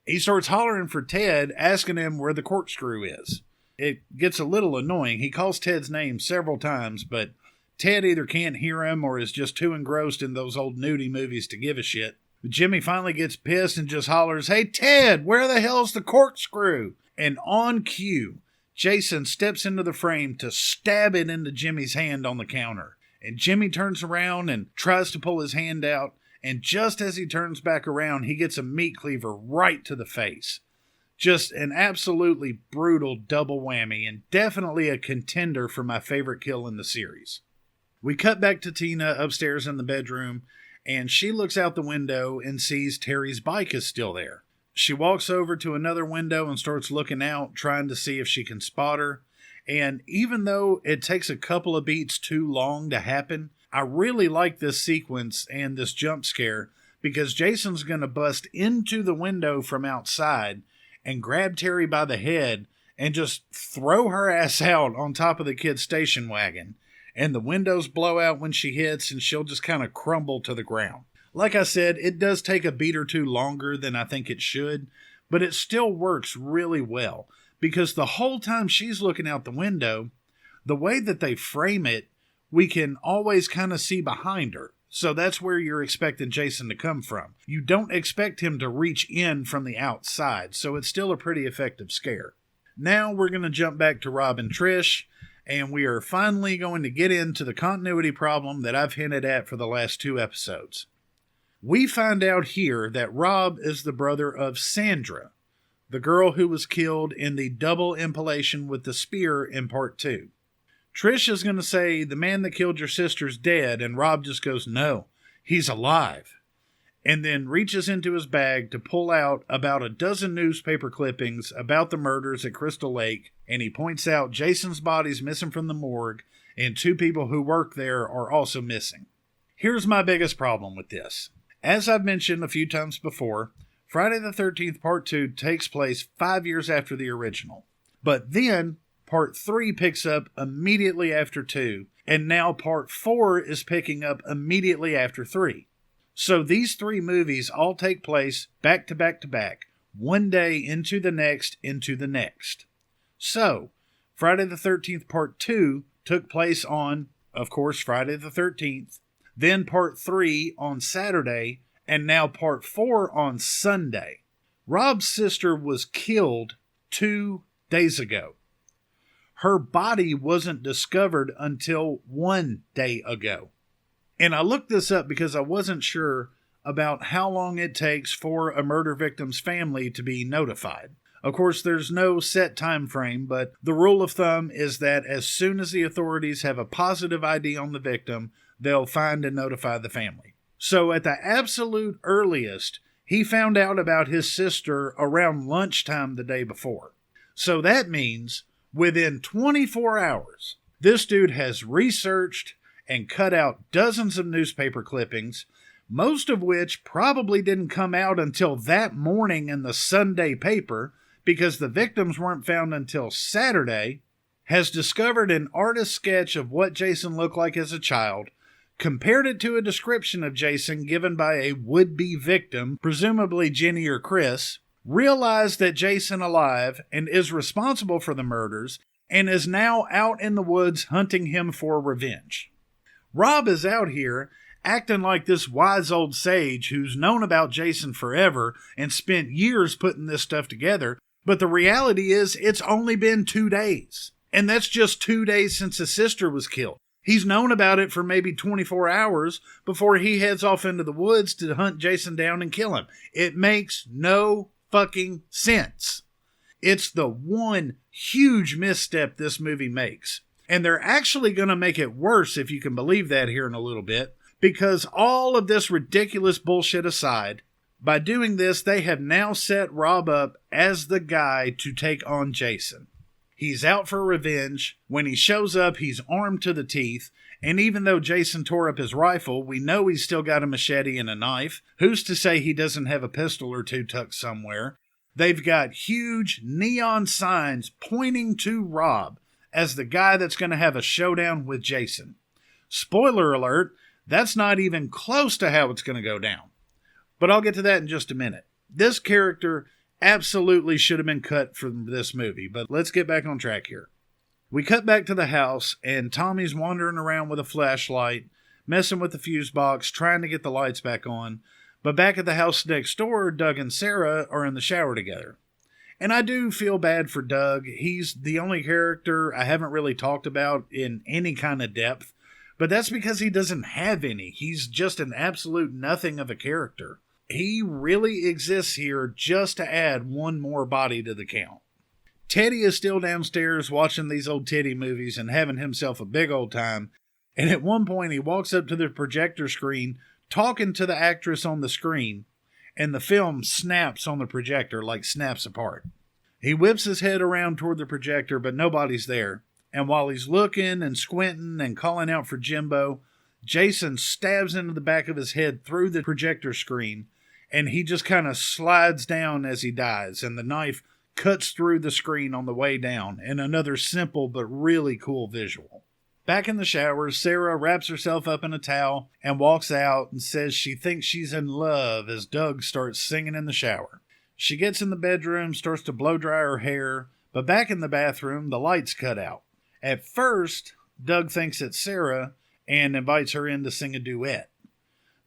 Speaker 2: He starts hollering for Ted, asking him where the corkscrew is. It gets a little annoying. He calls Ted's name several times, but Ted either can't hear him or is just too engrossed in those old nudie movies to give a shit. Jimmy finally gets pissed and just hollers, "Hey Ted, where the hell's the corkscrew?" And on cue, Jason steps into the frame to stab it into Jimmy's hand on the counter. And Jimmy turns around and tries to pull his hand out, and just as he turns back around, he gets a meat cleaver right to the face. Just an absolutely brutal double whammy, and definitely a contender for my favorite kill in the series. We cut back to Tina upstairs in the bedroom, and she looks out the window and sees Terry's bike is still there. She walks over to another window and starts looking out, trying to see if she can spot her. And even though it takes a couple of beats too long to happen, I really like this sequence and this jump scare because Jason's going to bust into the window from outside and grab Terry by the head and just throw her ass out on top of the kid's station wagon. And the windows blow out when she hits, and she'll just kind of crumble to the ground. Like I said, it does take a beat or two longer than I think it should, but it still works really well, because the whole time she's looking out the window, the way that they frame it, we can always kind of see behind her. So that's where you're expecting Jason to come from. You don't expect him to reach in from the outside, so it's still a pretty effective scare. Now we're going to jump back to Rob and Trish, and we are finally going to get into the continuity problem that I've hinted at for the last 2 episodes. We find out here that Rob is the brother of Sandra, the girl who was killed in the double impalation with the spear in part 2. Trish is going to say, the man that killed your sister's dead, and Rob just goes, no, he's alive. And then reaches into his bag to pull out about a dozen newspaper clippings about the murders at Crystal Lake, and he points out Jason's body's missing from the morgue, and 2 people who work there are also missing. Here's my biggest problem with this. As I've mentioned a few times before, Friday the 13th Part 2 takes place 5 years after the original. But then, Part 3 picks up immediately after 2, and now Part 4 is picking up immediately after 3. So these 3 movies all take place back to back to back, one day into the next. So, Friday the 13th Part 2 took place on, of course, Friday the 13th, then Part 3 on Saturday, and now Part 4 on Sunday. Rob's sister was killed 2 days ago. Her body wasn't discovered until 1 day ago. And I looked this up because I wasn't sure about how long it takes for a murder victim's family to be notified. Of course, there's no set time frame, but the rule of thumb is that as soon as the authorities have a positive ID on the victim, they'll find and notify the family. So at the absolute earliest, he found out about his sister around lunchtime the day before. So that means within 24 hours, this dude has researched and cut out dozens of newspaper clippings, most of which probably didn't come out until that morning in the Sunday paper because the victims weren't found until Saturday, has discovered an artist's sketch of what Jason looked like as a child, compared it to a description of Jason given by a would-be victim, presumably Jenny or Chris, realized that Jason alive and is responsible for the murders, and is now out in the woods hunting him for revenge. Rob is out here acting like this wise old sage who's known about Jason forever and spent years putting this stuff together, but the reality is it's only been 2 days. And that's just 2 days since his sister was killed. He's known about it for maybe 24 hours before he heads off into the woods to hunt Jason down and kill him. It makes no fucking sense. It's the one huge misstep this movie makes. And they're actually going to make it worse, if you can believe that, here in a little bit, because all of this ridiculous bullshit aside, by doing this, they have now set Rob up as the guy to take on Jason. He's out for revenge. When he shows up, he's armed to the teeth, and even though Jason tore up his rifle, we know he's still got a machete and a knife. Who's to say he doesn't have a pistol or 2 tucked somewhere? They've got huge neon signs pointing to Rob as the guy that's going to have a showdown with Jason. Spoiler alert, that's not even close to how it's going to go down. But I'll get to that in just a minute. This character absolutely should have been cut from this movie, but let's get back on track here. We cut back to the house, and Tommy's wandering around with a flashlight, messing with the fuse box, trying to get the lights back on. But back at the house next door, Doug and Sarah are in the shower together. And I do feel bad for Doug. He's the only character I haven't really talked about in any kind of depth. But that's because he doesn't have any. He's just an absolute nothing of a character. He really exists here just to add one more body to the count. Teddy is still downstairs watching these old Teddy movies and having himself a big old time. And at one point he walks up to the projector screen talking to the actress on the screen. And the film snaps on the projector, like snaps apart. He whips his head around toward the projector, but nobody's there. And while he's looking and squinting and calling out for Jimbo, Jason stabs into the back of his head through the projector screen, and he just kind of slides down as he dies, and the knife cuts through the screen on the way down, in another simple but really cool visual. Back in the shower, Sarah wraps herself up in a towel and walks out and says she thinks she's in love as Doug starts singing in the shower. She gets in the bedroom, starts to blow dry her hair, but back in the bathroom, the lights cut out. At first, Doug thinks it's Sarah and invites her in to sing a duet.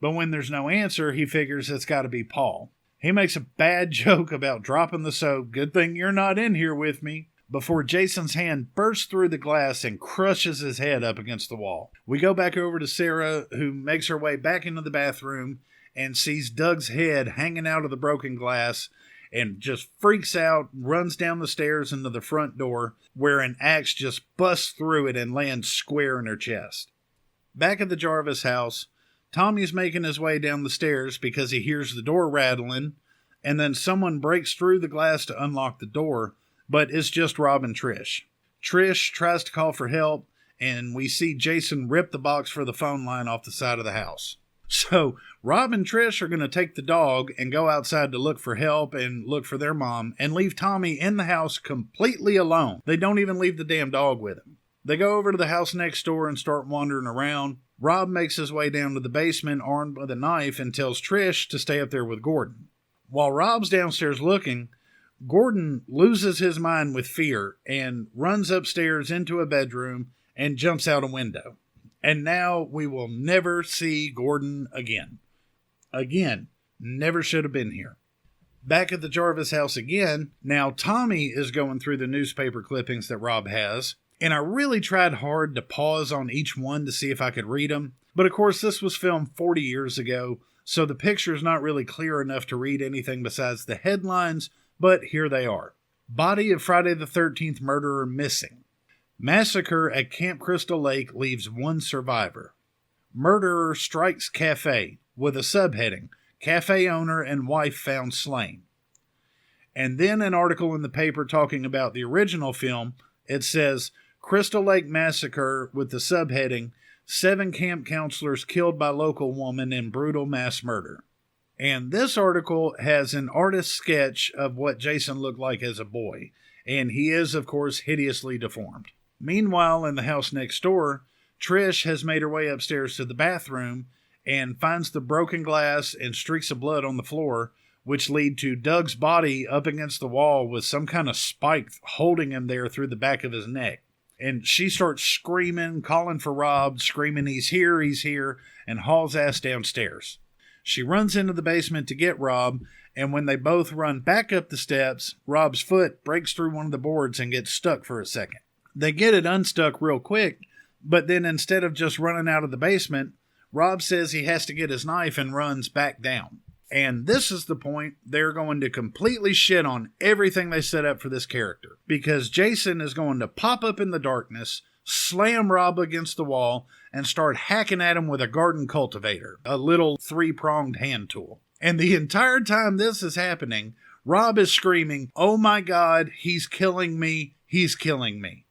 Speaker 2: But when there's no answer, he figures it's got to be Paul. He makes a bad joke about dropping the soap, good thing you're not in here with me, before Jason's hand bursts through the glass and crushes his head up against the wall. We go back over to Sarah, who makes her way back into the bathroom and sees Doug's head hanging out of the broken glass and just freaks out, runs down the stairs into the front door, where an axe just busts through it and lands square in her chest. Back at the Jarvis house, Tommy's making his way down the stairs because he hears the door rattling, and then someone breaks through the glass to unlock the door, but it's just Rob and Trish. Trish tries to call for help, and we see Jason rip the box for the phone line off the side of the house. So Rob and Trish are going to take the dog and go outside to look for help and look for their mom and leave Tommy in the house completely alone. They don't even leave the damn dog with him. They go over to the house next door and start wandering around. Rob makes his way down to the basement armed with a knife and tells Trish to stay up there with Gordon. While Rob's downstairs looking, Gordon loses his mind with fear and runs upstairs into a bedroom and jumps out a window. And now we will never see Gordon again. Again, never should have been here. Back at the Jarvis house again, now Tommy is going through the newspaper clippings that Rob has, and I really tried hard to pause on each one to see if I could read them. But of course, this was filmed 40 years ago, so the picture's not really clear enough to read anything besides the headlines, but here they are. Body of Friday the 13th murderer missing. Massacre at Camp Crystal Lake leaves one survivor. Murderer strikes cafe, with a subheading, Cafe owner and wife found slain. And then an article in the paper talking about the original film. It says, Crystal Lake Massacre, with the subheading, 7 camp counselors killed by local woman in brutal mass murder. And this article has an artist's sketch of what Jason looked like as a boy, and he is, of course, hideously deformed. Meanwhile, in the house next door, Trish has made her way upstairs to the bathroom and finds the broken glass and streaks of blood on the floor, which lead to Doug's body up against the wall with some kind of spike holding him there through the back of his neck. And she starts screaming, calling for Rob, screaming, he's here, and hauls ass downstairs. She runs into the basement to get Rob, and when they both run back up the steps, Rob's foot breaks through one of the boards and gets stuck for a second. They get it unstuck real quick, but then instead of just running out of the basement, Rob says he has to get his knife and runs back down. And this is the point they're going to completely shit on everything they set up for this character. Because Jason is going to pop up in the darkness, slam Rob against the wall, and start hacking at him with a garden cultivator, a little 3-pronged hand tool. And the entire time this is happening, Rob is screaming, oh my God, he's killing me, he's killing me.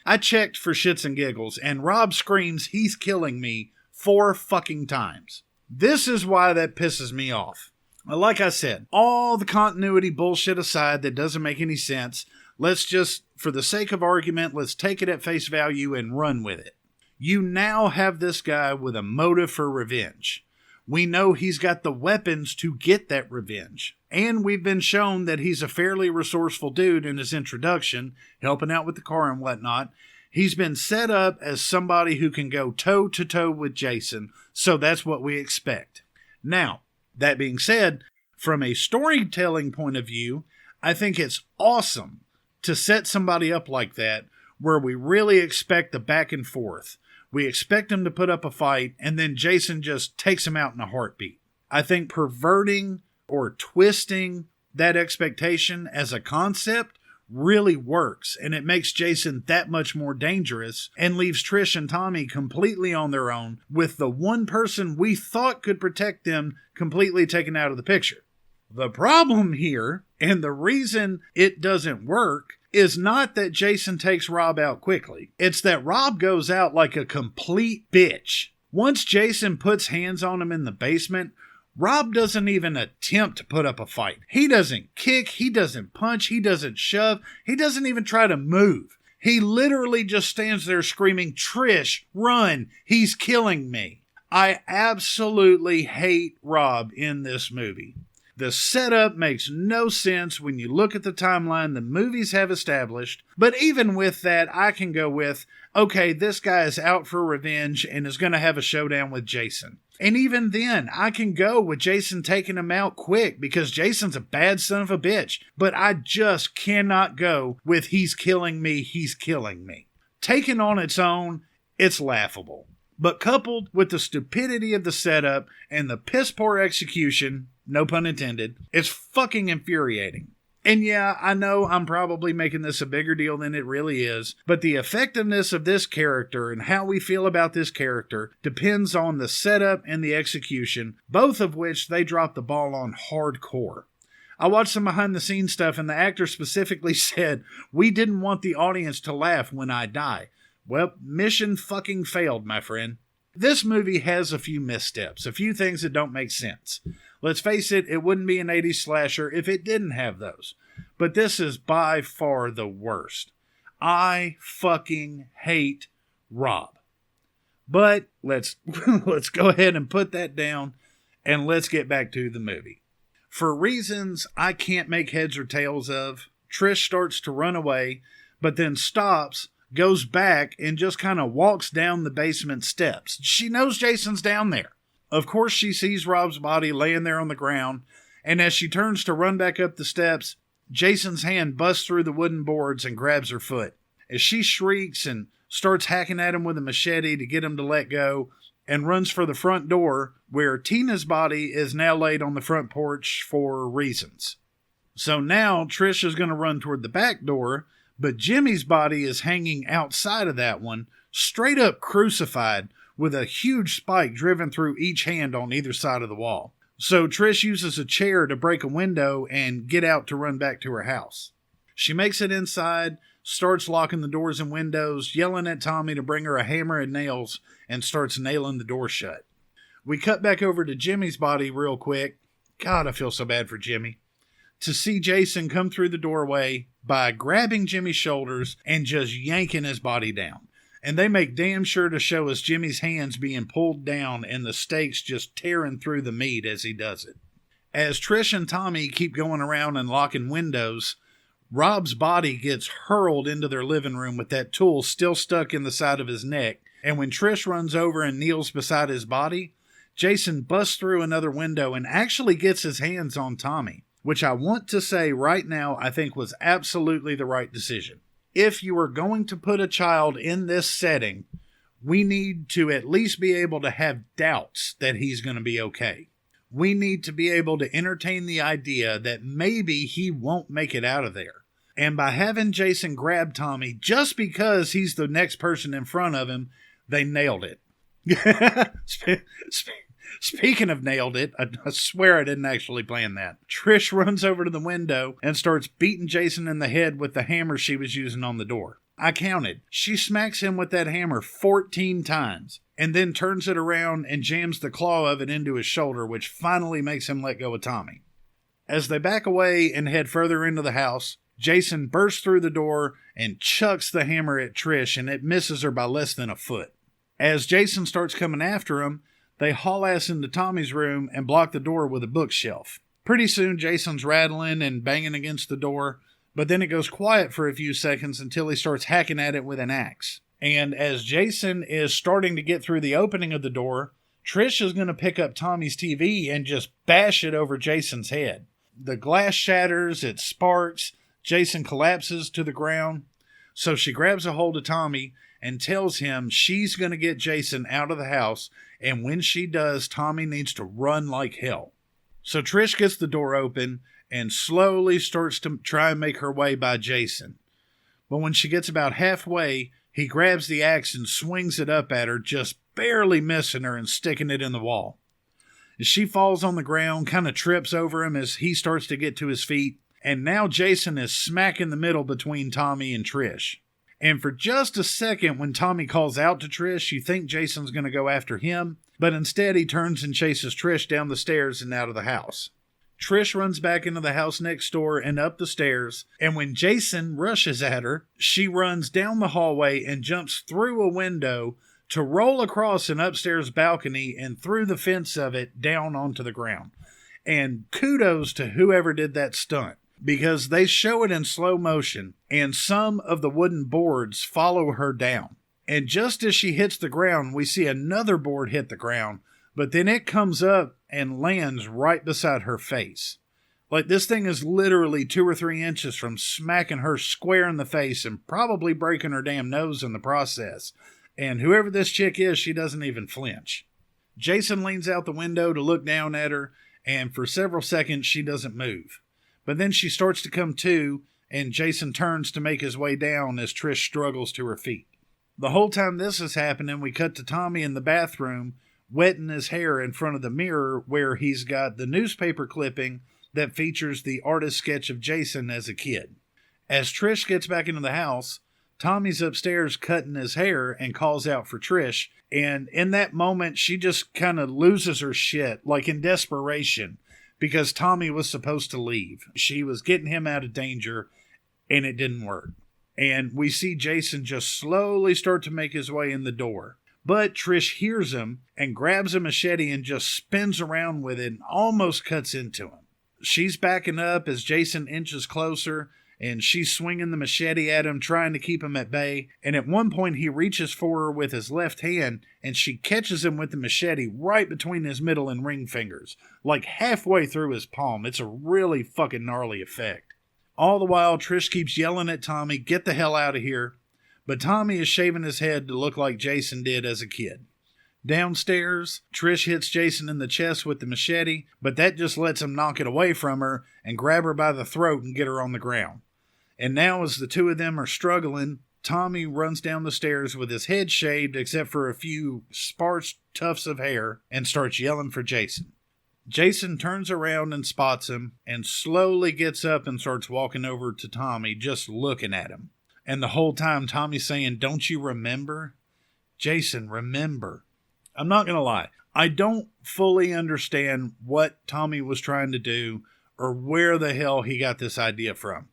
Speaker 2: I checked for shits and giggles, and Rob screams, he's killing me 4 fucking times. This is why that pisses me off. Like I said, all the continuity bullshit aside that doesn't make any sense, let's just, for the sake of argument, let's take it at face value and run with it. You now have this guy with a motive for revenge. We know he's got the weapons to get that revenge. And we've been shown that he's a fairly resourceful dude in his introduction, helping out with the car and whatnot. He's been set up as somebody who can go toe-to-toe with Jason, so that's what we expect. Now, that being said, from a storytelling point of view, I think it's awesome to set somebody up like that, where we really expect the back and forth, We expect him to put up a fight, and then Jason just takes him out in a heartbeat. I think perverting or twisting that expectation as a concept really works, and it makes Jason that much more dangerous and leaves Trish and Tommy completely on their own, with the one person we thought could protect them completely taken out of the picture. The problem here, and the reason it doesn't work, is not that Jason takes Rob out quickly. It's that Rob goes out like a complete bitch. Once Jason puts hands on him in the basement, Rob doesn't even attempt to put up a fight. He doesn't kick, he doesn't punch, he doesn't shove, he doesn't even try to move. He literally just stands there screaming, "Trish, run, he's killing me." I absolutely hate Rob in this movie. The setup makes no sense when you look at the timeline the movies have established, but even with that, I can go with, okay, this guy is out for revenge and is going to have a showdown with Jason. And even then, I can go with Jason taking him out quick because Jason's a bad son of a bitch, but I just cannot go with he's killing me, he's killing me. Taken on its own, it's laughable. But coupled with the stupidity of the setup and the piss-poor execution, no pun intended, it's fucking infuriating. And yeah, I know I'm probably making this a bigger deal than it really is, but the effectiveness of this character and how we feel about this character depends on the setup and the execution, both of which they drop the ball on hardcore. I watched some behind-the-scenes stuff, and the actor specifically said, "We didn't want the audience to laugh when I die." Well, mission fucking failed, my friend. This movie has a few missteps, a few things that don't make sense. Let's face it, it wouldn't be an 80s slasher if it didn't have those. But this is by far the worst. I fucking hate Rob. But let's go ahead and put that down, and let's get back to the movie. For reasons I can't make heads or tails of, Trish starts to run away, but then stops, goes back, and just kind of walks down the basement steps. She knows Jason's down there. Of course, she sees Rob's body laying there on the ground, and as she turns to run back up the steps, Jason's hand busts through the wooden boards and grabs her foot. As she shrieks and starts hacking at him with a machete to get him to let go, and runs for the front door, where Tina's body is now laid on the front porch for reasons. So now Trish is going to run toward the back door, but Jimmy's body is hanging outside of that one, straight up crucified, with a huge spike driven through each hand on either side of the wall. So Trish uses a chair to break a window and get out to run back to her house. She makes it inside, starts locking the doors and windows, yelling at Tommy to bring her a hammer and nails, and starts nailing the door shut. We cut back over to Jimmy's body real quick. God, I feel so bad for Jimmy. To see Jason come through the doorway by grabbing Jimmy's shoulders and just yanking his body down. And they make damn sure to show us Jimmy's hands being pulled down and the stakes just tearing through the meat as he does it. As Trish and Tommy keep going around and locking windows, Rob's body gets hurled into their living room with that tool still stuck in the side of his neck. And when Trish runs over and kneels beside his body, Jason busts through another window and actually gets his hands on Tommy, which I want to say right now I think was absolutely the right decision. If you are going to put a child in this setting, we need to at least be able to have doubts that he's going to be okay. We need to be able to entertain the idea that maybe he won't make it out of there. And by having Jason grab Tommy just because he's the next person in front of him, they nailed it. Speaking of nailed it, I swear I didn't actually plan that. Trish runs over to the window and starts beating Jason in the head with the hammer she was using on the door. I counted. She smacks him with that hammer 14 times and then turns it around and jams the claw of it into his shoulder, which finally makes him let go of Tommy. As they back away and head further into the house, Jason bursts through the door and chucks the hammer at Trish, and it misses her by less than a foot. As Jason starts coming after him, they haul ass into Tommy's room and block the door with a bookshelf. Pretty soon, Jason's rattling and banging against the door, but then it goes quiet for a few seconds until he starts hacking at it with an axe. And as Jason is starting to get through the opening of the door, Trish is going to pick up Tommy's TV and just bash it over Jason's head. The glass shatters, it sparks, Jason collapses to the ground. So she grabs a hold of Tommy and tells him she's going to get Jason out of the house, and when she does, Tommy needs to run like hell. So Trish gets the door open and slowly starts to try and make her way by Jason. But when she gets about halfway, he grabs the axe and swings it up at her, just barely missing her and sticking it in the wall. She falls on the ground, kind of trips over him as he starts to get to his feet, and now Jason is smack in the middle between Tommy and Trish. And for just a second, when Tommy calls out to Trish, you think Jason's going to go after him, but instead he turns and chases Trish down the stairs and out of the house. Trish runs back into the house next door and up the stairs, and when Jason rushes at her, she runs down the hallway and jumps through a window to roll across an upstairs balcony and through the fence of it down onto the ground. And kudos to whoever did that stunt, because they show it in slow motion, and some of the wooden boards follow her down. And just as she hits the ground, we see another board hit the ground, but then it comes up and lands right beside her face. Like, this thing is literally 2 or 3 inches from smacking her square in the face and probably breaking her damn nose in the process. And whoever this chick is, she doesn't even flinch. Jason leans out the window to look down at her, and for several seconds she doesn't move. But then she starts to come to, and Jason turns to make his way down as Trish struggles to her feet. The whole time this is happening, we cut to Tommy in the bathroom, wetting his hair in front of the mirror where he's got the newspaper clipping that features the artist sketch of Jason as a kid. As Trish gets back into the house, Tommy's upstairs cutting his hair and calls out for Trish, and in that moment she just kind of loses her shit, like in desperation, because Tommy was supposed to leave. She was getting him out of danger, and it didn't work. And we see Jason just slowly start to make his way in the door. But Trish hears him and grabs a machete and just spins around with it and almost cuts into him. She's backing up as Jason inches closer, and she's swinging the machete at him, trying to keep him at bay. And at one point, he reaches for her with his left hand, and she catches him with the machete right between his middle and ring fingers, like halfway through his palm. It's a really fucking gnarly effect. All the while, Trish keeps yelling at Tommy, "Get the hell out of here." But Tommy is shaving his head to look like Jason did as a kid. Downstairs, Trish hits Jason in the chest with the machete, but that just lets him knock it away from her and grab her by the throat and get her on the ground. And now as the two of them are struggling, Tommy runs down the stairs with his head shaved except for a few sparse tufts of hair and starts yelling for Jason. Jason turns around and spots him and slowly gets up and starts walking over to Tommy, just looking at him. And the whole time Tommy's saying, "Don't you remember? Jason, remember." I'm not going to lie. I don't fully understand what Tommy was trying to do or where the hell he got this idea from.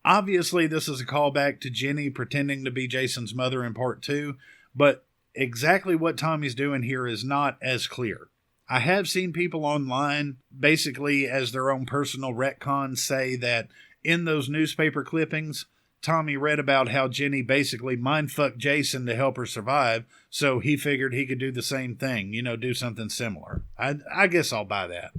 Speaker 2: Obviously, this is a callback to Jenny pretending to be Jason's mother in part 2, but exactly what Tommy's doing here is not as clear. I have seen people online, basically as their own personal retcon, say that in those newspaper clippings, Tommy read about how Jenny basically mindfucked Jason to help her survive, so he figured he could do the same thing, do something similar. I guess I'll buy that.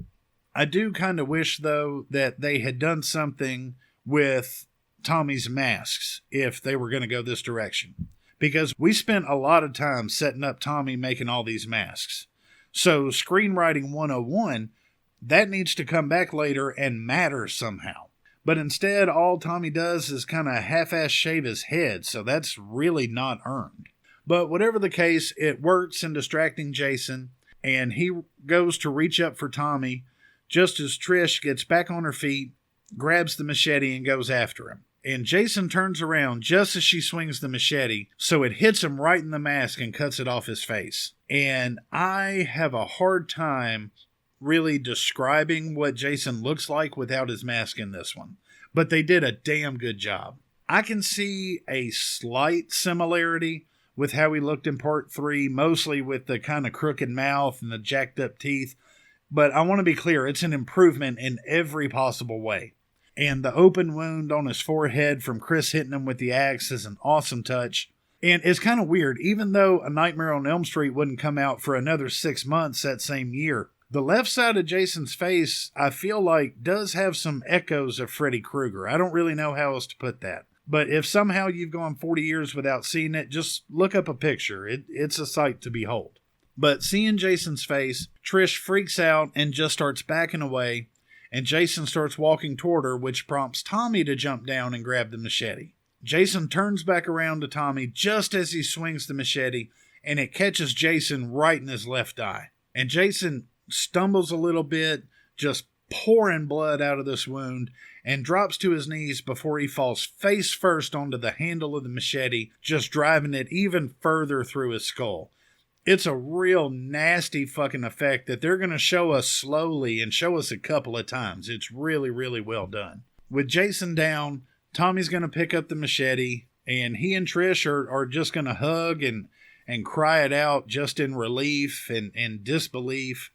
Speaker 2: I do kind of wish, though, that they had done something with Tommy's masks if they were going to go this direction, because we spent a lot of time setting up Tommy making all these masks. So screenwriting 101, that needs to come back later and matter somehow. But instead, all Tommy does is kind of half-ass shave his head, so that's really not earned. But whatever the case, it works in distracting Jason, and he goes to reach up for Tommy just as Trish gets back on her feet, grabs the machete, and goes after him. And Jason turns around just as she swings the machete, so it hits him right in the mask and cuts it off his face. And I have a hard time really describing what Jason looks like without his mask in this one. But they did a damn good job. I can see a slight similarity with how he looked in part 3, mostly with the kind of crooked mouth and the jacked up teeth. But I want to be clear, it's an improvement in every possible way. And the open wound on his forehead from Chris hitting him with the axe is an awesome touch. And it's kind of weird, even though A Nightmare on Elm Street wouldn't come out for another 6 months that same year, the left side of Jason's face, I feel like, does have some echoes of Freddy Krueger. I don't really know how else to put that. But if somehow you've gone 40 years without seeing it, just look up a picture. It's a sight to behold. But seeing Jason's face, Trish freaks out and just starts backing away, and Jason starts walking toward her, which prompts Tommy to jump down and grab the machete. Jason turns back around to Tommy just as he swings the machete, and it catches Jason right in his left eye. And Jason stumbles a little bit, just pouring blood out of this wound, and drops to his knees before he falls face first onto the handle of the machete, just driving it even further through his skull. It's a real nasty fucking effect that they're going to show us slowly and show us a couple of times. It's really, really well done. With Jason down, Tommy's going to pick up the machete, and he and Trish are just going to hug and cry it out just in relief and disbelief.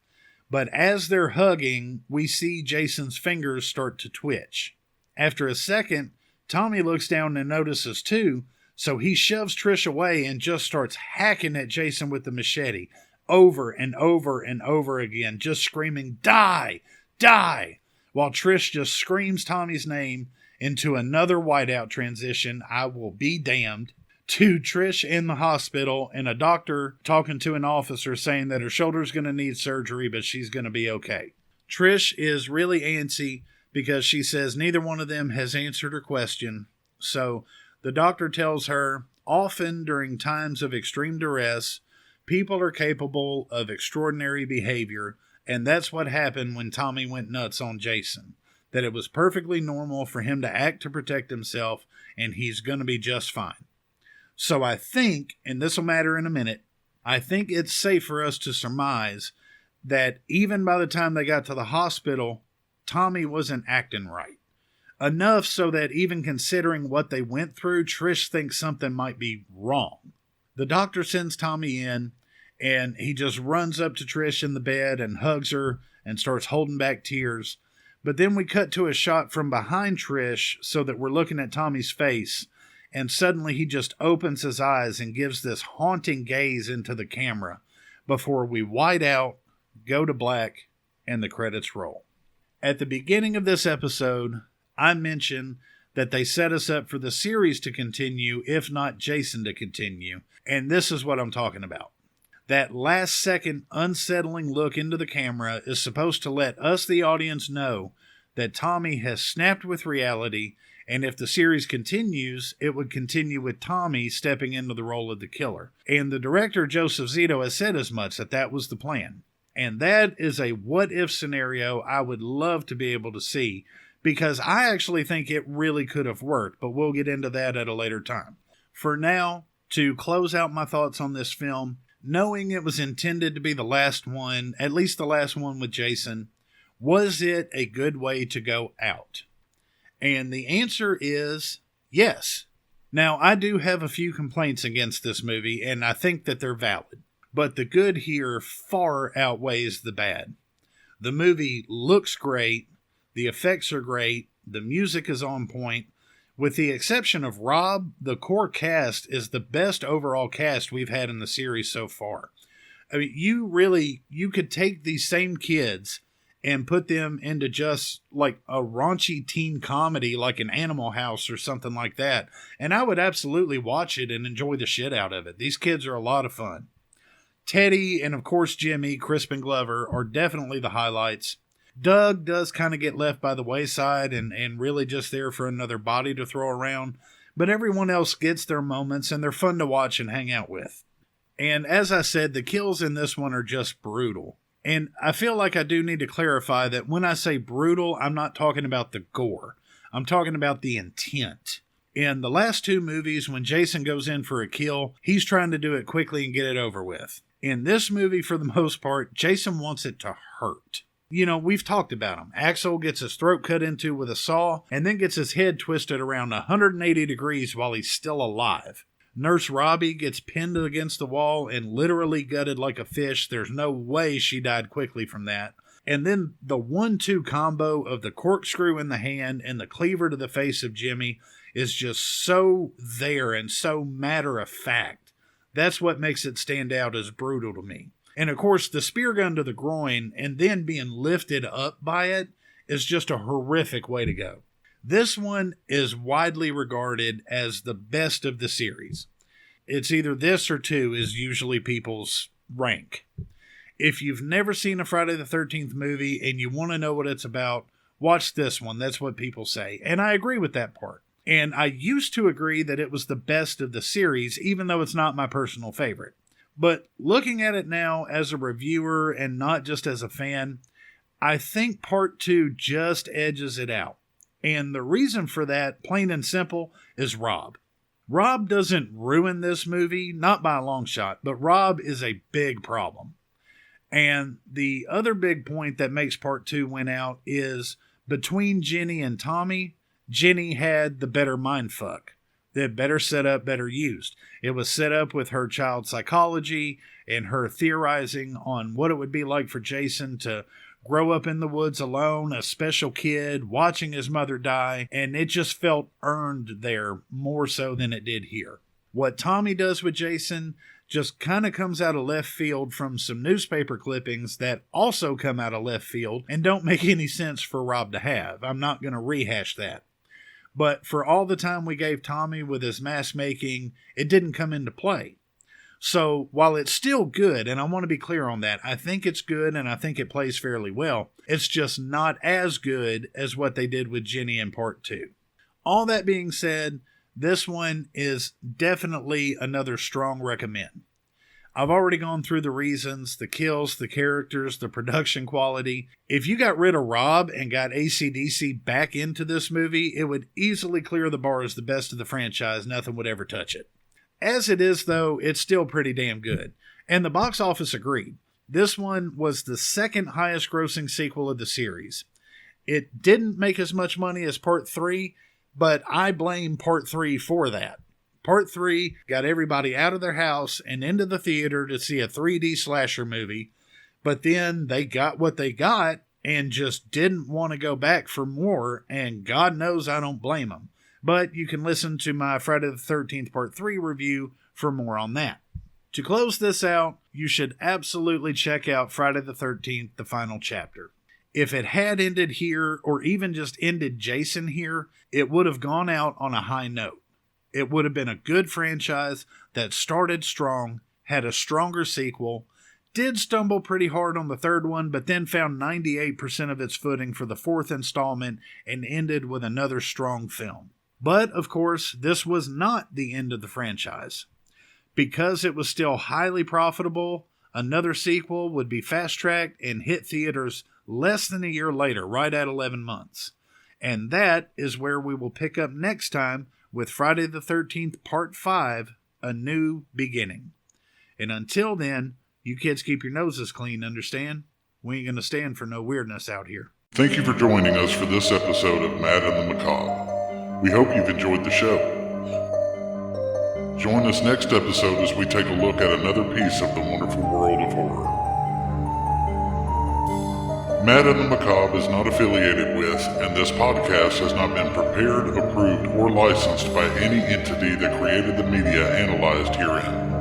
Speaker 2: But as they're hugging, we see Jason's fingers start to twitch. After a second, Tommy looks down and notices too, so he shoves Trish away and just starts hacking at Jason with the machete over and over and over again, just screaming, "Die! Die!" While Trish just screams Tommy's name into another whiteout transition, I will be damned, to Trish in the hospital and a doctor talking to an officer saying that her shoulder's going to need surgery, but she's going to be okay. Trish is really antsy because she says neither one of them has answered her question. So the doctor tells her, often during times of extreme duress, people are capable of extraordinary behavior, and that's what happened when Tommy went nuts on Jason. That it was perfectly normal for him to act to protect himself, and he's going to be just fine. So I think, and this will matter in a minute, I think it's safe for us to surmise that even by the time they got to the hospital, Tommy wasn't acting right. Enough so that even considering what they went through, Trish thinks something might be wrong. The doctor sends Tommy in, and he just runs up to Trish in the bed and hugs her and starts holding back tears. But then we cut to a shot from behind Trish so that we're looking at Tommy's face, and suddenly he just opens his eyes and gives this haunting gaze into the camera before we white out, go to black, and the credits roll. At the beginning of this episode, I mentioned that they set us up for the series to continue, if not Jason to continue, and this is what I'm talking about. That last second unsettling look into the camera is supposed to let us, the audience, know that Tommy has snapped with reality, and if the series continues, it would continue with Tommy stepping into the role of the killer. And the director, Joseph Zito, has said as much, that was the plan. And that is a what-if scenario I would love to be able to see, because I actually think it really could have worked, but we'll get into that at a later time. For now, to close out my thoughts on this film, knowing it was intended to be the last one, at least the last one with Jason, was it a good way to go out? And the answer is yes. Now, I do have a few complaints against this movie, and I think that they're valid. But the good here far outweighs the bad. The movie looks great, the effects are great, the music is on point. With the exception of Rob, the core cast is the best overall cast we've had in the series so far. I mean, you could take these same kids and put them into just like a raunchy teen comedy like an Animal House or something like that, and I would absolutely watch it and enjoy the shit out of it. These kids are a lot of fun. Teddy and of course Jimmy, Crispin Glover, are definitely the highlights. Doug does kind of get left by the wayside and really just there for another body to throw around, but everyone else gets their moments and they're fun to watch and hang out with. And as I said, the kills in this one are just brutal. And I feel like I do need to clarify that when I say brutal, I'm not talking about the gore. I'm talking about the intent. In the last two movies, when Jason goes in for a kill, he's trying to do it quickly and get it over with. In this movie, for the most part, Jason wants it to hurt. You know, we've talked about him. Axel gets his throat cut into with a saw and then gets his head twisted around 180 degrees while he's still alive. Nurse Robbie gets pinned against the wall and literally gutted like a fish. There's no way she died quickly from that. And then the 1-2 combo of the corkscrew in the hand and the cleaver to the face of Jimmy is just so there and so matter of fact. That's what makes it stand out as brutal to me. And of course, the spear gun to the groin and then being lifted up by it is just a horrific way to go. This one is widely regarded as the best of the series. It's either this or 2 is usually people's rank. If you've never seen a Friday the 13th movie and you want to know what it's about, watch this one. That's what people say. And I agree with that part. And I used to agree that it was the best of the series, even though it's not my personal favorite. But looking at it now as a reviewer and not just as a fan, I think part 2 just edges it out. And the reason for that, plain and simple, is Rob. Rob doesn't ruin this movie, not by a long shot, but Rob is a big problem. And the other big point that makes part 2 win out is between Jenny and Tommy, Jenny had the better mindfuck. The better set up, better used. It was set up with her child psychology and her theorizing on what it would be like for Jason to grow up in the woods alone, a special kid, watching his mother die, and it just felt earned there more so than it did here. What Tommy does with Jason just kind of comes out of left field from some newspaper clippings that also come out of left field and don't make any sense for Rob to have. I'm not going to rehash that. But for all the time we gave Tommy with his mask making, it didn't come into play. So while it's still good, and I want to be clear on that, I think it's good and I think it plays fairly well. It's just not as good as what they did with Jenny in part 2. All that being said, this one is definitely another strong recommend. I've already gone through the reasons, the kills, the characters, the production quality. If you got rid of Rob and got AC/DC back into this movie, it would easily clear the bar as the best of the franchise. Nothing would ever touch it. As it is, though, it's still pretty damn good. And the box office agreed. This one was the second highest grossing sequel of the series. It didn't make as much money as Part 3, but I blame Part 3 for that. Part 3 got everybody out of their house and into the theater to see a 3D slasher movie, but then they got what they got and just didn't want to go back for more, and God knows I don't blame them. But you can listen to my Friday the 13th Part 3 review for more on that. To close this out, you should absolutely check out Friday the 13th, the final chapter. If it had ended here, or even just ended Jason here, it would have gone out on a high note. It would have been a good franchise that started strong, had a stronger sequel, did stumble pretty hard on the third one, but then found 98% of its footing for the fourth installment and ended with another strong film. But, of course, this was not the end of the franchise. Because it was still highly profitable, another sequel would be fast-tracked and hit theaters less than a year later, right at 11 months. And that is where we will pick up next time with Friday the 13th Part 5, A New Beginning. And until then, you kids keep your noses clean, understand? We ain't gonna stand for no weirdness out here.
Speaker 1: Thank you for joining us for this episode of Mad and the Macabre. We hope you've enjoyed the show. Join us next episode as we take a look at another piece of the wonderful world of horror. Mad and the Macabre is not affiliated with, and this podcast has not been prepared, approved, or licensed by any entity that created the media analyzed herein.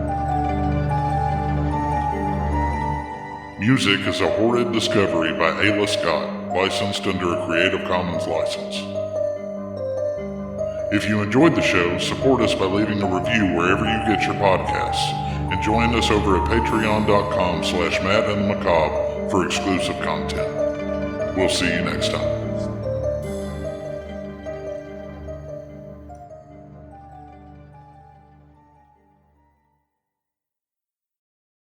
Speaker 1: Music is a horrid discovery by Ayla Scott, licensed under a Creative Commons license. If you enjoyed the show, support us by leaving a review wherever you get your podcasts, and join us over at patreon.com/madandthemacabre for exclusive content. We'll see you next time.